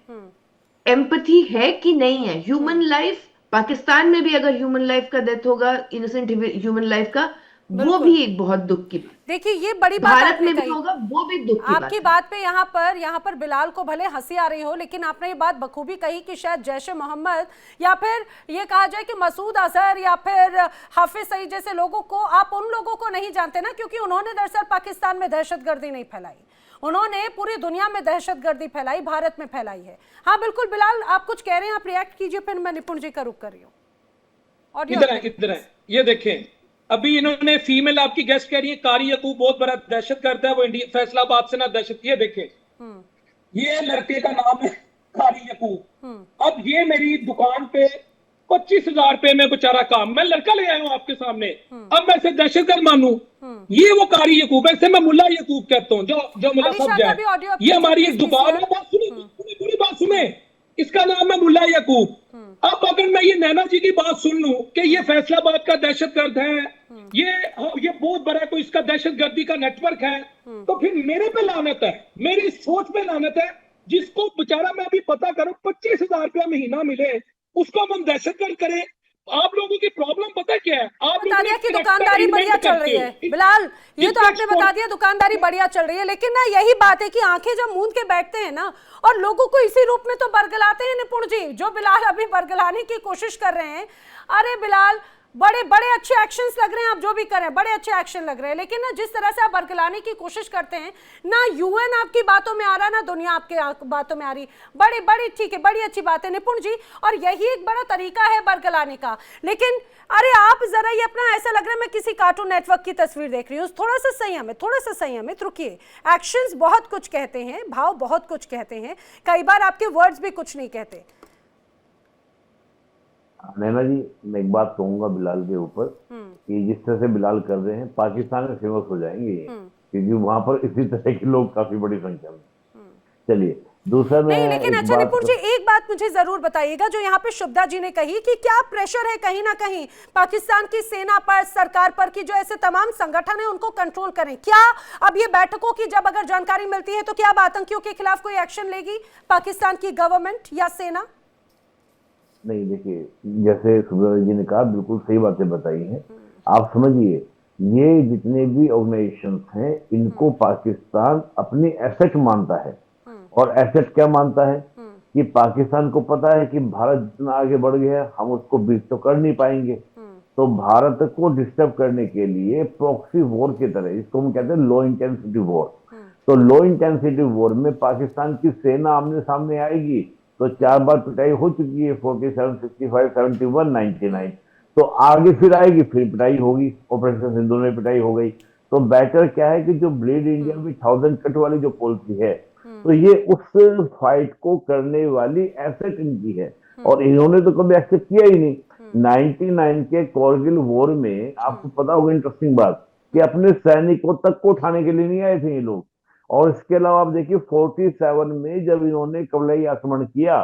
एम्पैथी है कि नहीं है। ह्यूमन लाइफ, पाकिस्तान में भी अगर ह्यूमन लाइफ का डेथ होगा, इनोसेंट ह्यूमन लाइफ का, वो भी एक बहुत दुख की बात। देखिए ये बड़ी बात भारत में भी होगा, वो भी दुख की आपकी बात पे यहाँ पर बिलाल को भले हंसी आ रही हो, लेकिन आपने ये बात बखूबी कही कि शायद जैश ए मोहम्मद या फिर ये कहा जाए कि मसूद अजहर या फिर हाफिज सईद जैसे लोगों को आप उन लोगों को नहीं जानते ना, क्योंकि उन्होंने दरअसल पाकिस्तान में दहशतगर्दी नहीं फैलाई, उन्होंने पूरी दुनिया में दहशतगर्दी फैलाई, भारत में फैलाई है। हाँ बिल्कुल बिलाल, आप कुछ कह रहे हैं, आप रिएक्ट कीजिए, फिर मैं निपुण जी का रुख कर रही हूँ। और इधर है, ये देखें, अभी इन्होंने फीमेल आपकी गेस्ट कह रही है कारी यकूब बहुत बड़ा दहशत करता है, वो इंडिया फैसलाबाद से ना दहशत। ये देखें, ये लड़के का नाम है कारी यकूब। अब ये मेरी दुकान पे 25,000 रुपए में बेचारा काम, मैं लड़का ले आया हूँ आपके सामने, अब मैं इसे दहशतगर्द मानूं? ये वो कारी यकूब है, इसे मैं मुल्ला यकूब कहता हूँ, जो मुल्ला साहब जाए। ये हमारी एक दुकान है, पूरी बात सुने, इसका नाम है मुल्ला यकूब। अब अगर मैं ये नैना जी की बात सुन लूं कि ये फैसलाबाद का दहशतगर्द है, ये बहुत बड़ा कोई इसका दहशतगर्दी का नेटवर्क है, तो फिर मेरे पे लानत है, मेरी सोच पे लानत है। जिसको बेचारा मैं अभी पता करूं 25,000 रुपया महीना मिले, उसको हम दहशतगर्द करें। आप लोगों की प्रॉब्लम पता क्या है? आप बता दिया कि दुकानदारी बढ़िया चल रही है बिलाल, ये तो आपने बता दिया दुकानदारी बढ़िया चल रही है, लेकिन ना यही बात है कि आंखें जब मूंद के बैठते हैं ना और लोगों को इसी रूप में तो बरगलाते हैं निपुण जी, जो बिलाल अभी बरगलाने की कोशिश कर रहे हैं। अरे बिलाल, बड़े बड़े अच्छे एक्शंस लग रहे हैं, आप जो भी करें बड़े अच्छे एक्शन लग रहे हैं, लेकिन ना जिस तरह से आप बरगलाने की कोशिश करते हैं, ना यूएन आपकी बातों में आ रहा, ना दुनिया आपके बातों में आ रही। बड़ी बड़ी ठीक है, बड़ी अच्छी बात है निपुण जी, और यही एक बड़ा तरीका है बरगलाने का। लेकिन अरे आप जरा ये अपना, ऐसा लग रहा है मैं किसी कार्टून नेटवर्क की तस्वीर देख रही हूँ। थोड़ा सा संयमित, थोड़ा सा संयमित रुकिए। एक्शंस बहुत कुछ कहते हैं, भाव बहुत कुछ कहते हैं, कई बार आपके वर्ड्स भी कुछ नहीं कहते। नैना जी, मैं एक बात कहूंगा बिलाल के ऊपर कि जिस तरह से बिलाल कर रहे हैं, पाकिस्तान में फेमस हो जाएंगे ये, क्योंकि वहां पर इसी तरह के लोग काफी बड़ी संख्या में। चलिए, दूसरा मैं नहीं, लेकिन अच्छा निपुण जी, एक बात मुझे जरूर बताइएगा जो यहाँ पे शुभदा जी ने कही कि क्या प्रेशर है कहीं ना कहीं पाकिस्तान की सेना पर, सरकार पर, कि जो ऐसे तमाम संगठन है उनको कंट्रोल करें। क्या अब ये बैठकों की जब अगर जानकारी मिलती है तो क्या अब आतंकियों के खिलाफ कोई एक्शन लेगी पाकिस्तान की गवर्नमेंट या सेना? नहीं, देखिए, जैसे सुब्रत जी ने कहा, बिल्कुल सही बातें बताई हैं। आप समझिए, ये जितने भी ऑर्गेनाइजेशंस हैं, इनको पाकिस्तान अपनी एसेट मानता है। और एसेट क्या मानता है कि पाकिस्तान को पता है कि भारत जितना आगे बढ़ गया है, हम उसको बीट तो कर नहीं पाएंगे। तो भारत को डिस्टर्ब करने के लिए प्रॉक्सी वॉर की तरह, इसको हम कहते हैं लो इंटेंसिटी वॉर। तो लो इंटेंसिटी वॉर में पाकिस्तान की सेना आमने सामने आएगी तो 4 बार पिटाई हो चुकी है, 47, 65, 71, 99। तो आगे फिर आएगी, फिर पिटाई होगी। ऑपरेशन सिंधु में पिटाई हो गई। तो बेटर क्या है कि जो ब्लेड इंडिया में 1000 कट वाली जो पॉलिसी है, तो ये उस फाइट को करने वाली एसेट इनकी है, और इन्होंने तो कभी एक्सेप्ट किया ही नहीं। 99 के कारगिल वॉर में आपको पता होगा, इंटरेस्टिंग बात, कि अपने सैनिकों तक को उठाने के लिए नहीं आए थे ये लोग। और इसके अलावा आप देखिए 47 में जब इन्होंने कबलाई आक्रमण किया,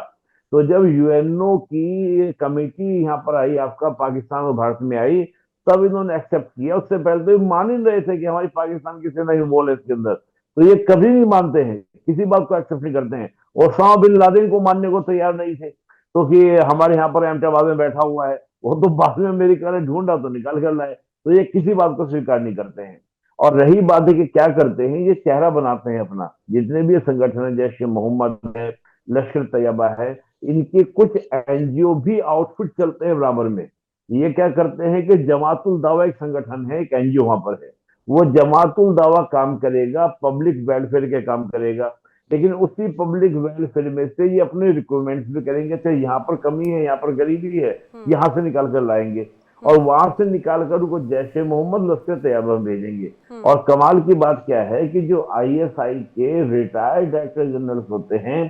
तो जब यूएनओ की कमेटी यहाँ पर आई, आपका पाकिस्तान और भारत में आई, तब इन्होंने एक्सेप्ट किया। उससे पहले तो ये मान ही नहीं रहे थे कि हमारी पाकिस्तान की सेना इन्वॉल्व है इसके अंदर। तो ये कभी नहीं मानते हैं, किसी बात को एक्सेप्ट नहीं करते हैं। ओसामा बिन लादेन को मानने को तैयार नहीं थे, तो कि हमारे यहाँ पर एमटाबाद में बैठा हुआ है, वो तो बाद में अमेरिका ने ढूंढा तो निकाल कर लाए। तो ये किसी बात को स्वीकार नहीं करते हैं। और रही बात है कि क्या करते हैं, ये चेहरा बनाते हैं अपना। जितने भी संगठन है, जैसे मोहम्मद है, लश्कर तैयबा है, इनके कुछ एनजीओ भी आउटफिट चलते हैं बराबर में। ये क्या करते हैं कि जमातुल दावा एक संगठन है, एक एनजीओ वहां पर है, वो जमातुल दावा काम करेगा, पब्लिक वेलफेयर के काम करेगा, लेकिन उसी पब्लिक वेलफेयर में से ये अपने रिक्वायरमेंट्स भी करेंगे। चाहे यहाँ पर कमी है, यहाँ पर गरीबी है, यहाँ से निकाल कर लाएंगे, और वहां से निकाल कर उनको जैसे मोहम्मद लश्कर तैयबा में भेजेंगे। और कमाल की बात क्या है कि जो आईएसआई के रिटायर्ड डायरेक्टर जनरल होते हैं,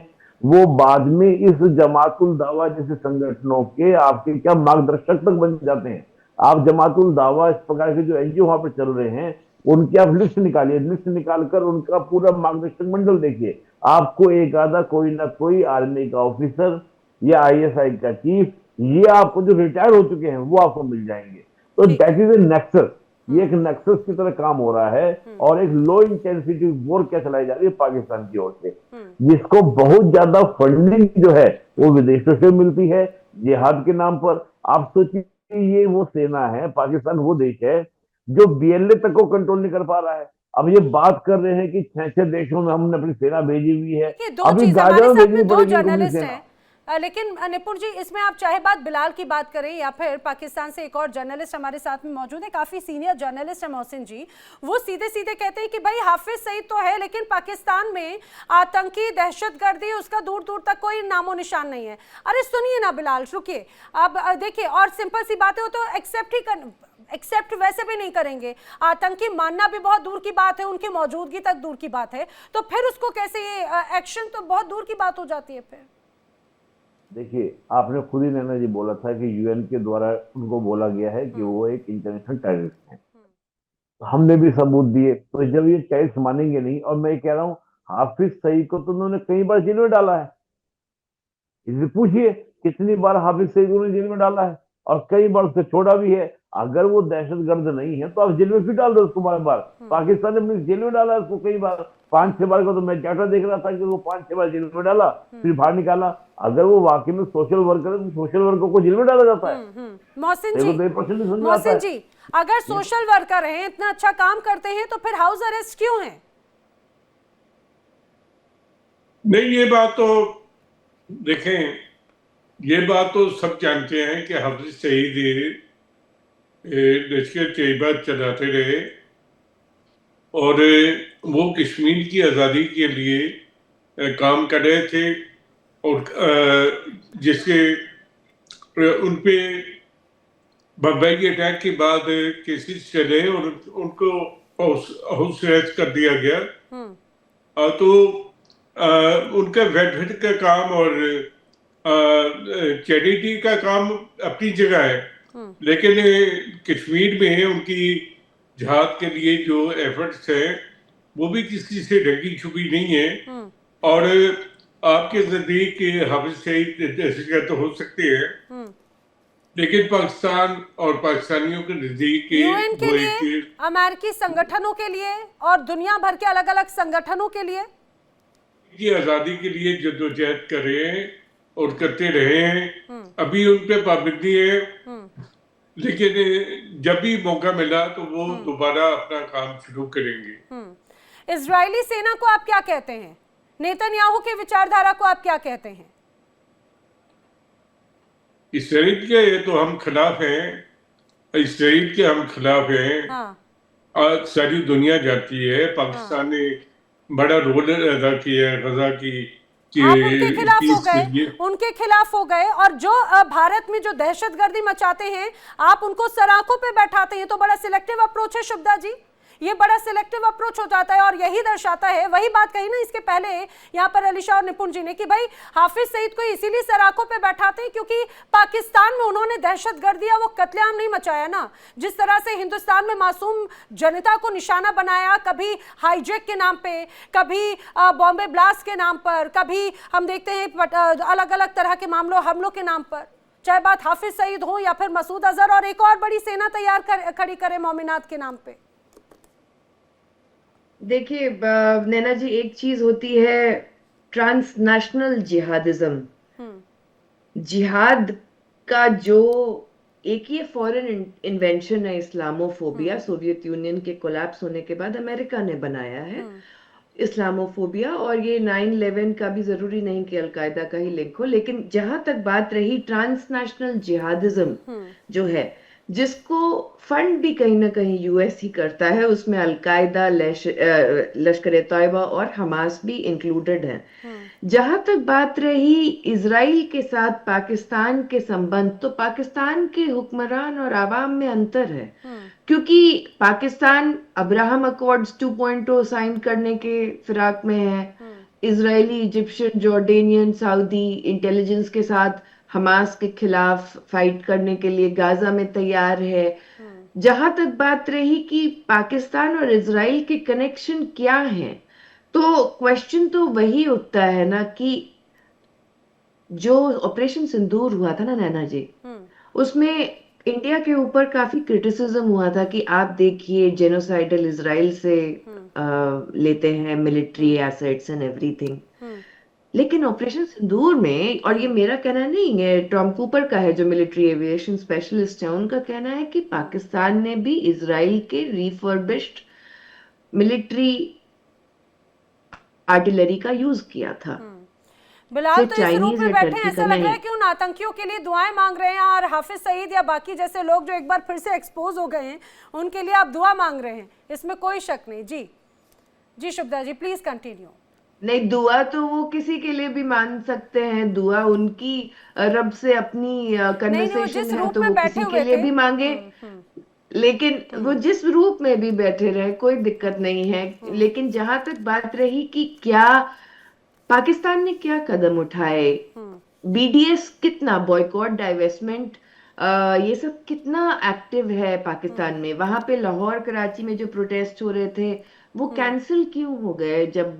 वो बाद में इस जमातुल दावा जैसे संगठनों के आपके क्या मार्गदर्शक तक बन जाते हैं। आप जमातुल दावा इस प्रकार के जो एनजीओ वहां पर चल रहे हैं, उनकी आप लिस्ट निकालिए, लिस्ट निकालकर उनका पूरा मार्गदर्शक मंडल देखिए, आपको एक आधा कोई ना कोई आर्मी का ऑफिसर या आईएसआई का चीफ, ये आपको जो रिटायर हो चुके हैं वो आपको मिल जाएंगे। तो दैट इज ए नेक्सस, ये एक नेक्सस की तरह काम हो रहा है। और एक लो इंटेंसिटी वॉर क्या चलाई जा रही है पाकिस्तान की ओर से, जिसको बहुत ज्यादा फंडिंग जो है वो विदेशों से मिलती है जिहाद के नाम पर। आप सोचिए, ये वो सेना है, पाकिस्तान वो देश है जो बीएलए तक को कंट्रोल नहीं कर पा रहा है। अब ये बात कर रहे हैं कि 6 देशों में हमने अपनी सेना भेजी हुई है, अभी गाजा में भेजनी पड़ेगी अपनी सेना। लेकिन निपुण जी, इसमें आप चाहे बात बिलाल की बात करें या फिर पाकिस्तान से एक और जर्नलिस्ट हमारे साथ में मौजूद है, काफी सीनियर जर्नलिस्ट है मोहसिन जी, वो सीधे सीधे कहते हैं कि भाई हाफिज सईद तो है, लेकिन पाकिस्तान में आतंकी दहशतगर्दी उसका दूर दूर तक कोई नामो निशान नहीं है। अरे सुनिए ना बिलाल, रुकिए, अब देखिए, और सिंपल सी बात है, वो तो एक्सेप्ट वैसे भी नहीं करेंगे। आतंकी मानना भी बहुत दूर की बात है, उनकी मौजूदगी तक दूर की बात है, तो फिर उसको कैसे, ये एक्शन तो बहुत दूर की बात हो जाती है। फिर देखिए, आपने खुद ही नैना जी बोला था कि यूएन के द्वारा उनको बोला गया है कि वो एक इंटरनेशनल टेररिस्ट है। हमने भी सबूत दिए। तो जब ये टेररिस्ट मानेंगे नहीं, और मैं कह रहा हूँ हाफिज सईद को तो उन्होंने कई बार जेल में डाला है। इसलिए पूछिए कितनी बार हाफिज सईद उन्होंने जेल में डाला है, और कई बार उससे छोड़ा भी है। अगर वो दहशतगर्द नहीं है तो आप जेल में फिर डाल दो उसको बार बार। पाकिस्तान ने अपनी जेल में डाला उसको कई बार, 5-6 बार का तो मैं डाटा देख रहा था कि वो 5-6 बार जेल में डाला, फिर बाहर निकाला। अगर वो वाकई में सोशल वर्कर है तो सोशल वर्कर को जेल में डाला जाता है। मोहसिन जी, अगर सोशल वर्कर हैं, इतना अच्छा काम करते हैं, तो फिर हाउस अरेस्ट क्यों है? नहीं, ये बात तो देखें, ये बात तो सब जानते हैं कि हाफिज सईद लश्कर तैयबा चलाते रहे और वो कश्मीर की आज़ादी के लिए काम कर रहे थे और जिसके उन पे बम्बई अटैक के बाद केसेस चले और उनको हाउस अरेस्ट कर दिया गया। तो उनका वेलफेयर का काम और चैरिटी का काम अपनी जगह है, लेकिन कश्मीर में उनकी जहाद के लिए जो एफर्ट्स हैं वो भी किसी से ढकी छुपी नहीं है। और आपके नजदीक हाफिज सईद दहशतगर्द हो सकते हैं, लेकिन पाकिस्तान और पाकिस्तानियों के नजदीक यूएन के लिए, अमेरिकी संगठनों के लिए और दुनिया भर के अलग अलग संगठनों के लिए की आजादी के लिए जद्दोजहद कर रहे हैं और करते रहे हैं। अभी उन पे पाबंदी है, लेकिन जब भी मौका मिला तो वो दोबारा अपना काम शुरू करेंगे। इजरायली सेना को आप क्या कहते हैं? नेतन्याहू के विचारधारा को आप क्या कहते हैं? इसराइल के तो हम खिलाफ हैं, इसराइल के हम खिलाफ हैं। आज सारी दुनिया जानती है पाकिस्तान ने बड़ा रोल अदा किया है गजा की आप उनके खिलाफ हो गए, उनके खिलाफ हो गए, और जो भारत में जो दहशतगर्दी मचाते हैं आप उनको सराखों पे बैठाते हैं। तो बड़ा सिलेक्टिव अप्रोच है शुभदा जी, ये बड़ा सिलेक्टिव अप्रोच हो जाता है। और यही दर्शाता है, वही बात कही ना इसके पहले यहाँ पर अलीशा और निपुण जी ने, कि भाई हाफिज सईद को इसीलिए सराखों पे बैठाते हैं क्योंकि पाकिस्तान में उन्होंने दहशतगर्दी या वो कत्लेआम नहीं मचाया ना। जिस तरह से हिंदुस्तान में मासूम जनता को निशाना बनाया, कभी हाईजैक के नाम पे, कभी बॉम्बे ब्लास्ट के नाम पर, कभी हम देखते हैं अलग अलग तरह के मामलों हमलों के नाम पर, चाहे बात हाफिज सईद हो या फिर मसूद अजहर, और एक और बड़ी सेना तैयार खड़ी करे मोमिनात के नाम पे। देखिए नैना जी, एक चीज होती है ट्रांसनेशनल जिहादिज्म। जिहाद का जो एक ये फॉरेन इन्वेंशन है, इस्लामोफोबिया, सोवियत यूनियन के कोलैप्स होने के बाद अमेरिका ने बनाया है इस्लामोफोबिया। और ये 9/11 का भी जरूरी नहीं कि अलकायदा का ही लिंक हो, लेकिन जहां तक बात रही ट्रांसनेशनल जिहादिज्म जो है, जिसको फंड भी कहीं ना कहीं यूएस ही करता है, उसमें अलकायदा, लश्कर तैयबा और हमास भी इंक्लूडेड है। जहां तक बात रही इजराइल के साथ पाकिस्तान के संबंध, तो पाकिस्तान के हुक्मरान और आवाम में अंतर है, क्योंकि पाकिस्तान अब्राहम अकॉर्ड्स 2.0 साइन करने के फिराक में है। Israeli, Egyptian, Jordanian, Saudi intelligence के साथ हमास के खिलाफ फाइट करने के लिए गाजा में तैयार है। जहां तक बात रही कि पाकिस्तान और इजराइल के कनेक्शन क्या हैं, तो क्वेश्चन तो वही उठता है ना कि जो ऑपरेशन सिंदूर हुआ था ना नैना जी, उसमें इंडिया के ऊपर काफी क्रिटिसिज्म हुआ था कि आप देखिए जेनोसाइडल इजराइल से लेते हैं मिलिट्री एसेट्स एंड एवरीथिंग। लेकिन ऑपरेशन सिंदूर में, और ये मेरा कहना नहीं है, टॉम कूपर का है जो मिलिट्री एविएशन स्पेशलिस्ट है, उनका कहना है कि पाकिस्तान ने भी इजराइल के रिफर्बिश्ड मिलिट्री आर्टिलरी का यूज किया था। बिलाल तो इस रूप में बैठे, ऐसा लग रहा है कि उन आतंकियों के लिए दुआएं मांग रहे हैं, और हाफिज सईद या बाकी जैसे लोग जो एक बार फिर से एक्सपोज हो गए हैं उनके लिए आप दुआ मांग रहे हैं, इसमें कोई शक नहीं। जी जी शुभदा जी, प्लीज कंटिन्यू। नहीं, दुआ तो वो किसी के लिए भी मान सकते हैं, दुआ उनकी रब से अपनी कन्वर्सेशन है तो वो किसी के लिए भी मांगे, लेकिन वो जिस रूप में भी बैठे रहे कोई दिक्कत नहीं है। लेकिन जहां तक बात रही कि क्या पाकिस्तान ने क्या कदम उठाए, बीडीएस कितना बॉयकॉट, डाइवेस्टमेंट, ये सब कितना एक्टिव है पाकिस्तान में। वहां पे लाहौर, कराची में जो प्रोटेस्ट हो रहे थे वो कैंसिल क्यों हो गए जब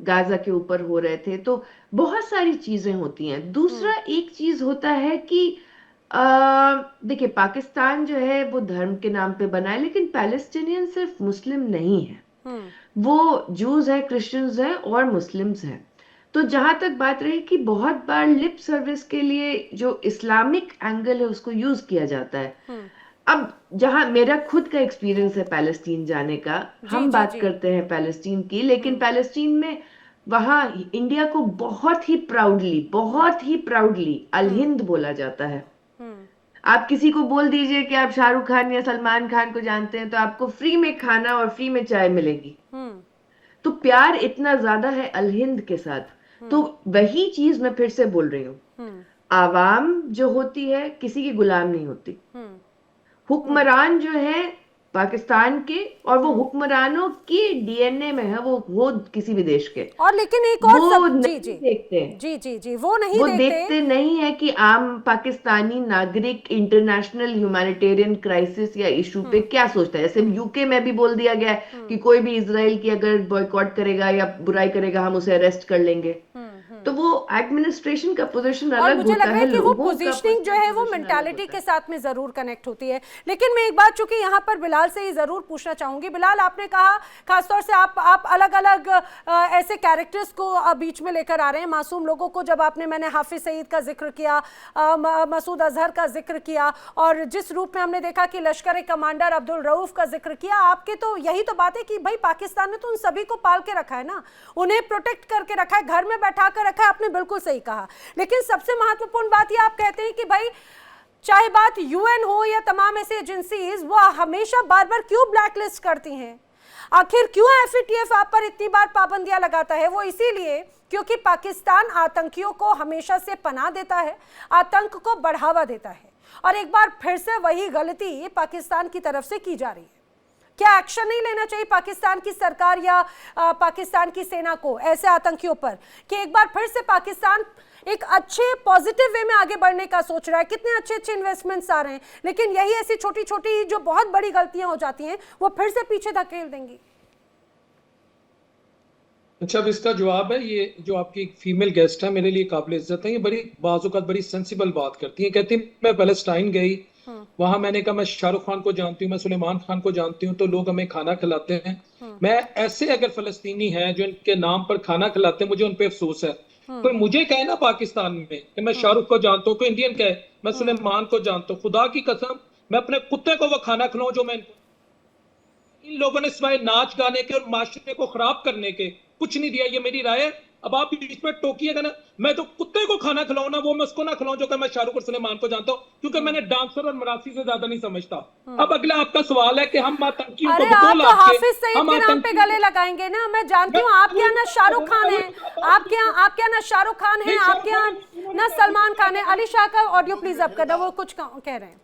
गाजा के ऊपर हो रहे थे। तो बहुत सारी चीजें होती हैं। दूसरा एक चीज होता है कि देखिए पाकिस्तान जो है वो धर्म के नाम पे बना है, लेकिन पैलेस्टीनियन सिर्फ मुस्लिम नहीं है, वो जूज है, क्रिश्चियंस है और मुस्लिम्स हैं। तो जहां तक बात रही कि बहुत बार लिप सर्विस के लिए जो इस्लामिक एंगल है उसको यूज किया जाता है। अब जहां मेरा खुद का एक्सपीरियंस है पैलेस्टीन जाने का, हम बात करते हैं पैलेस्टीन की, लेकिन पैलेस्टीन में वहां इंडिया को बहुत ही प्राउडली अल हिंद बोला जाता है। आप किसी को बोल दीजिए कि आप शाहरुख खान या सलमान खान को जानते हैं, तो आपको फ्री में खाना और फ्री में चाय मिलेगी। हम्म। तो प्यार इतना ज्यादा है अल हिंद के साथ। तो वही चीज मैं फिर से बोल रही हूँ, हम्म। आवाम जो होती है किसी की गुलाम नहीं होती। हम्म। हुक्मरान जो है पाकिस्तान के, और वो हुक्मरानों की डीएनए में है, वो किसी भी देश के, और लेकिन एक और वो सब, जी नहीं जी देखते। जी जी जी, वो नहीं वो देखते। देखते नहीं है कि आम पाकिस्तानी नागरिक इंटरनेशनल ह्यूमैनिटेरियन क्राइसिस या इशू पे क्या सोचता है। जैसे यूके में भी बोल दिया गया है कि कोई भी इसराइल की अगर बॉयकॉट करेगा या बुराई करेगा, हम उसे अरेस्ट कर लेंगे। तो वो एडमिनिस्ट्रेशन का पोजीशन और अलग मुझे होता लग रहा है है, कि वो लोगों का पोजीशनिंग जो पर्सनल है वो पोजीशन अलग मेंटालिटी होता के है। साथ में जरूर कनेक्ट होती है। लेकिन मैं एक बात चूंकि यहाँ पर बिलाल से ही जरूर पूछना चाहूंगी। बिलाल, आपने कहा खासतौर से आप अलग अलग ऐसे कैरेक्टर्स को बीच में लेकर आ रहे हैं, मासूम लोगों को। जब मैंने हाफिज सईद का जिक्र किया, मसूद अजहर का जिक्र किया, और जिस रूप में हमने देखा कि लश्कर कमांडर अब्दुल रऊफ का जिक्र किया, आपके तो यही तो बात है कि भाई पाकिस्तान ने तो उन सभी को पाल के रखा है ना, उन्हें प्रोटेक्ट करके रखा है, घर में बैठा कर रखा है। आपने बिल्कुल सही कहा। लेकिन सबसे महत्वपूर्ण बात ये आप कहते हैं कि भाई चाहे बात यूएन हो या तमाम ऐसे एजेंसीज, वो हमेशा बार बार क्यों ब्लैकलिस्ट करती हैं? आखिर क्यों एफएटीएफ आप पर इतनी बार पाबंदियां लगाता है? वो इसीलिए क्योंकि पाकिस्तान आतंकियों को हमेशा से पनाह देता है, आतंक को बढ़ावा देता है, और एक बार फिर से वही गलती पाकिस्तान की तरफ से की जा रही है। क्या एक्शन नहीं लेना चाहिए पाकिस्तान की सरकार या पाकिस्तान की सेना को ऐसे आतंकियों पर, कि एक बार फिर से पाकिस्तान एक अच्छे पॉजिटिव वे में आगे बढ़ने का सोच रहा है? कितने अच्छे अच्छे इन्वेस्टमेंट्स आ रहे हैं, लेकिन यही ऐसी छोटी छोटी जो बहुत बड़ी गलतियां हो जाती हैं वो फिर से पीछे धकेल देंगी। अच्छा, अब इसका जवाब है, ये जो आपकी फीमेल गेस्ट है मेरे लिए काबिल इज्जत है, ये बड़ी बाज़-औक़ात बड़ी सेंसिबल बात करती है। कहती है मैं पैलेस्टाइन गई, वहां मैंने कहा मैं शाहरुख खान को जानती हूँ, मैं सुलेमान खान को जानती हूँ, तो लोग हमें खाना खिलाते हैं। मैं ऐसे अगर फलस्तीनी हैं जो इनके नाम पर खाना खिलाते हैं, मुझे उन पे अफसोस है। कोई मुझे कहे ना पाकिस्तान में कि मैं शाहरुख को जानता हूँ, कोई इंडियन कहे मैं सुलेमान को जानता हूँ, खुदा की कसम मैं अपने कुत्ते को वो खाना खिलाऊं जो मैं इन लोगों ने सिवाय नाच गाने के और माशरे को खराब करने के कुछ नहीं दिया। ये मेरी राय है। अब आप बीच में टोकिएगा ना, मैं तो कुत्ते को खाना खिलाऊं ना, वो मैं उसको ना खिलाऊं जो कि मैं शाहरुख और सुलेमान को जानता हूं, क्योंकि मैंने डांसर और मरासी से ज्यादा नहीं समझता। अब अगला आपका सवाल है कि हम आतंकियों को अरे आप बतौल तो आपके हाफिज सईद के नाम पे गले लगाएंगे ना, मैं जानती हूँ। आपके यहाँ ना शाहरुख खान है, आपके यहाँ ना शाहरुख खान है, आपके यहाँ ना सलमान खान है। अली शाह का ऑडियो प्लीज अप करना, वो कुछ कह रहे हैं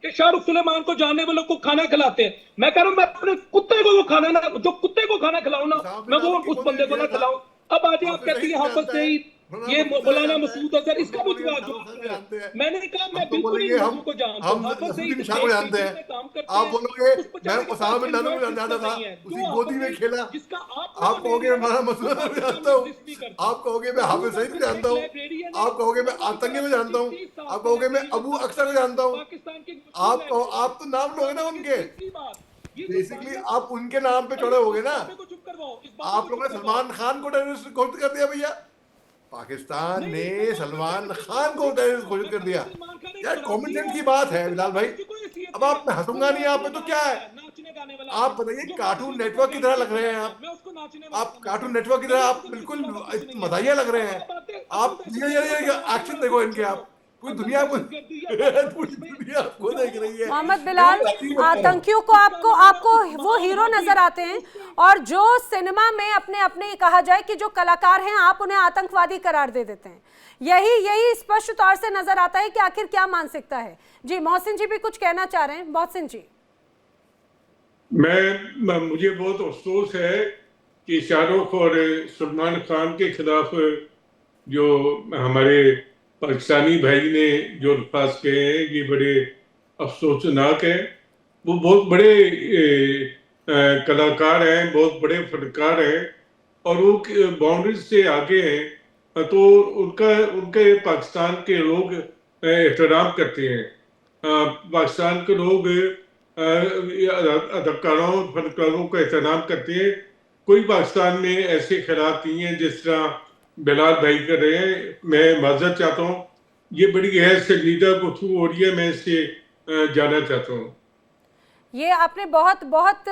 कि शाहरुख सुलेमान को जानने वालों को खाना खिलाते हैं। मैं कह रहा हूँ मैं अपने कुत्ते को वो खाना ना, जो कुत्ते को खाना खिलाऊं ना, मैं वो उस बंदे को ना खिलाऊं। अब आज आप कहती है हाफिज सईद, ये मौलाना मसूद अजहर, इसका मुझे जवाब है। मैंने कहा मैं बिल्कुल इन लोगों को जानता हूं। हाफिज सईद शाह को जानते हैं, आप बोलोगे मैं उसामा बिन लादेन को जानता था, उसी गोदी में खेला। आप कहोगे मैं मौलाना मसूद अजहर को जानता हूँ, आप कहोगे मैं हाफिज सईद को जानता हूँ, आप कहोगे मैं आतंकी को जानता हूँ, आप कहोगे मैं अबू अक्सर को जानता हूँ। आप तो नाम लोगे ना उनके, बेसिकली आप उनके नाम पे चढ़े होगे ना। आप लोगों ने सलमान खान को टेररिस्ट घोषित कर दिया भैया, पाकिस्तान ने सलमान खान को टेररिस्ट घोषित कर दिया। यार कॉमन सेंस की बात है बिलाल भाई। अब आप, मैं हंसूंगा नहीं आप पे तो क्या है। आप बताइए, कार्टून नेटवर्क की तरह लग रहे हैं आप कार्टून नेटवर्क की तरह आप बिल्कुल मजाहिया लग रहे हैं आप। ये एक्शन देखो इनके, आप पूरी दुनिया आपको देख रही है। मोहम्मद बिलाल, आतंकियों को आपको वो हीरो नजर आते हैं, और जो सिनेमा में अपने अपने कहा जाए कि जो कलाकार हैं, आप उन्हें आतंकवादी करार दे देते हैं। यही स्पष्ट तौर से नजर आता है कि आखिर क्या मानसिकता है। जी मोहसिन जी भी कुछ कहना चाह रहे हैं। मोहसिन जी, मुझे बहुत अफसोस है कि शाहरुख और सलमान खान के खिलाफ जो हमारे पाकिस्तानी भाई ने जो अल्फाज कहे हैं, ये बड़े अफसोसनाक है। वो बहुत बड़े कलाकार हैं, बहुत बड़े फनकार हैं, और वो बाउंड्रीज से आगे हैं, तो उनके पाकिस्तान के लोग एहतराम करते हैं। पाकिस्तान के लोग अदाकारों फनकारों का एहतराम करते हैं। कोई पाकिस्तान में ऐसे ख्यालात नहीं है जिस तरह बिलाल भाई कर रहे हैं। मैं माजरत चाहता हूँ, ये बड़ी गैर संजीदा गुफ्तगू हो रही है, मैं इससे जानना चाहता हूँ। ये आपने बहुत बहुत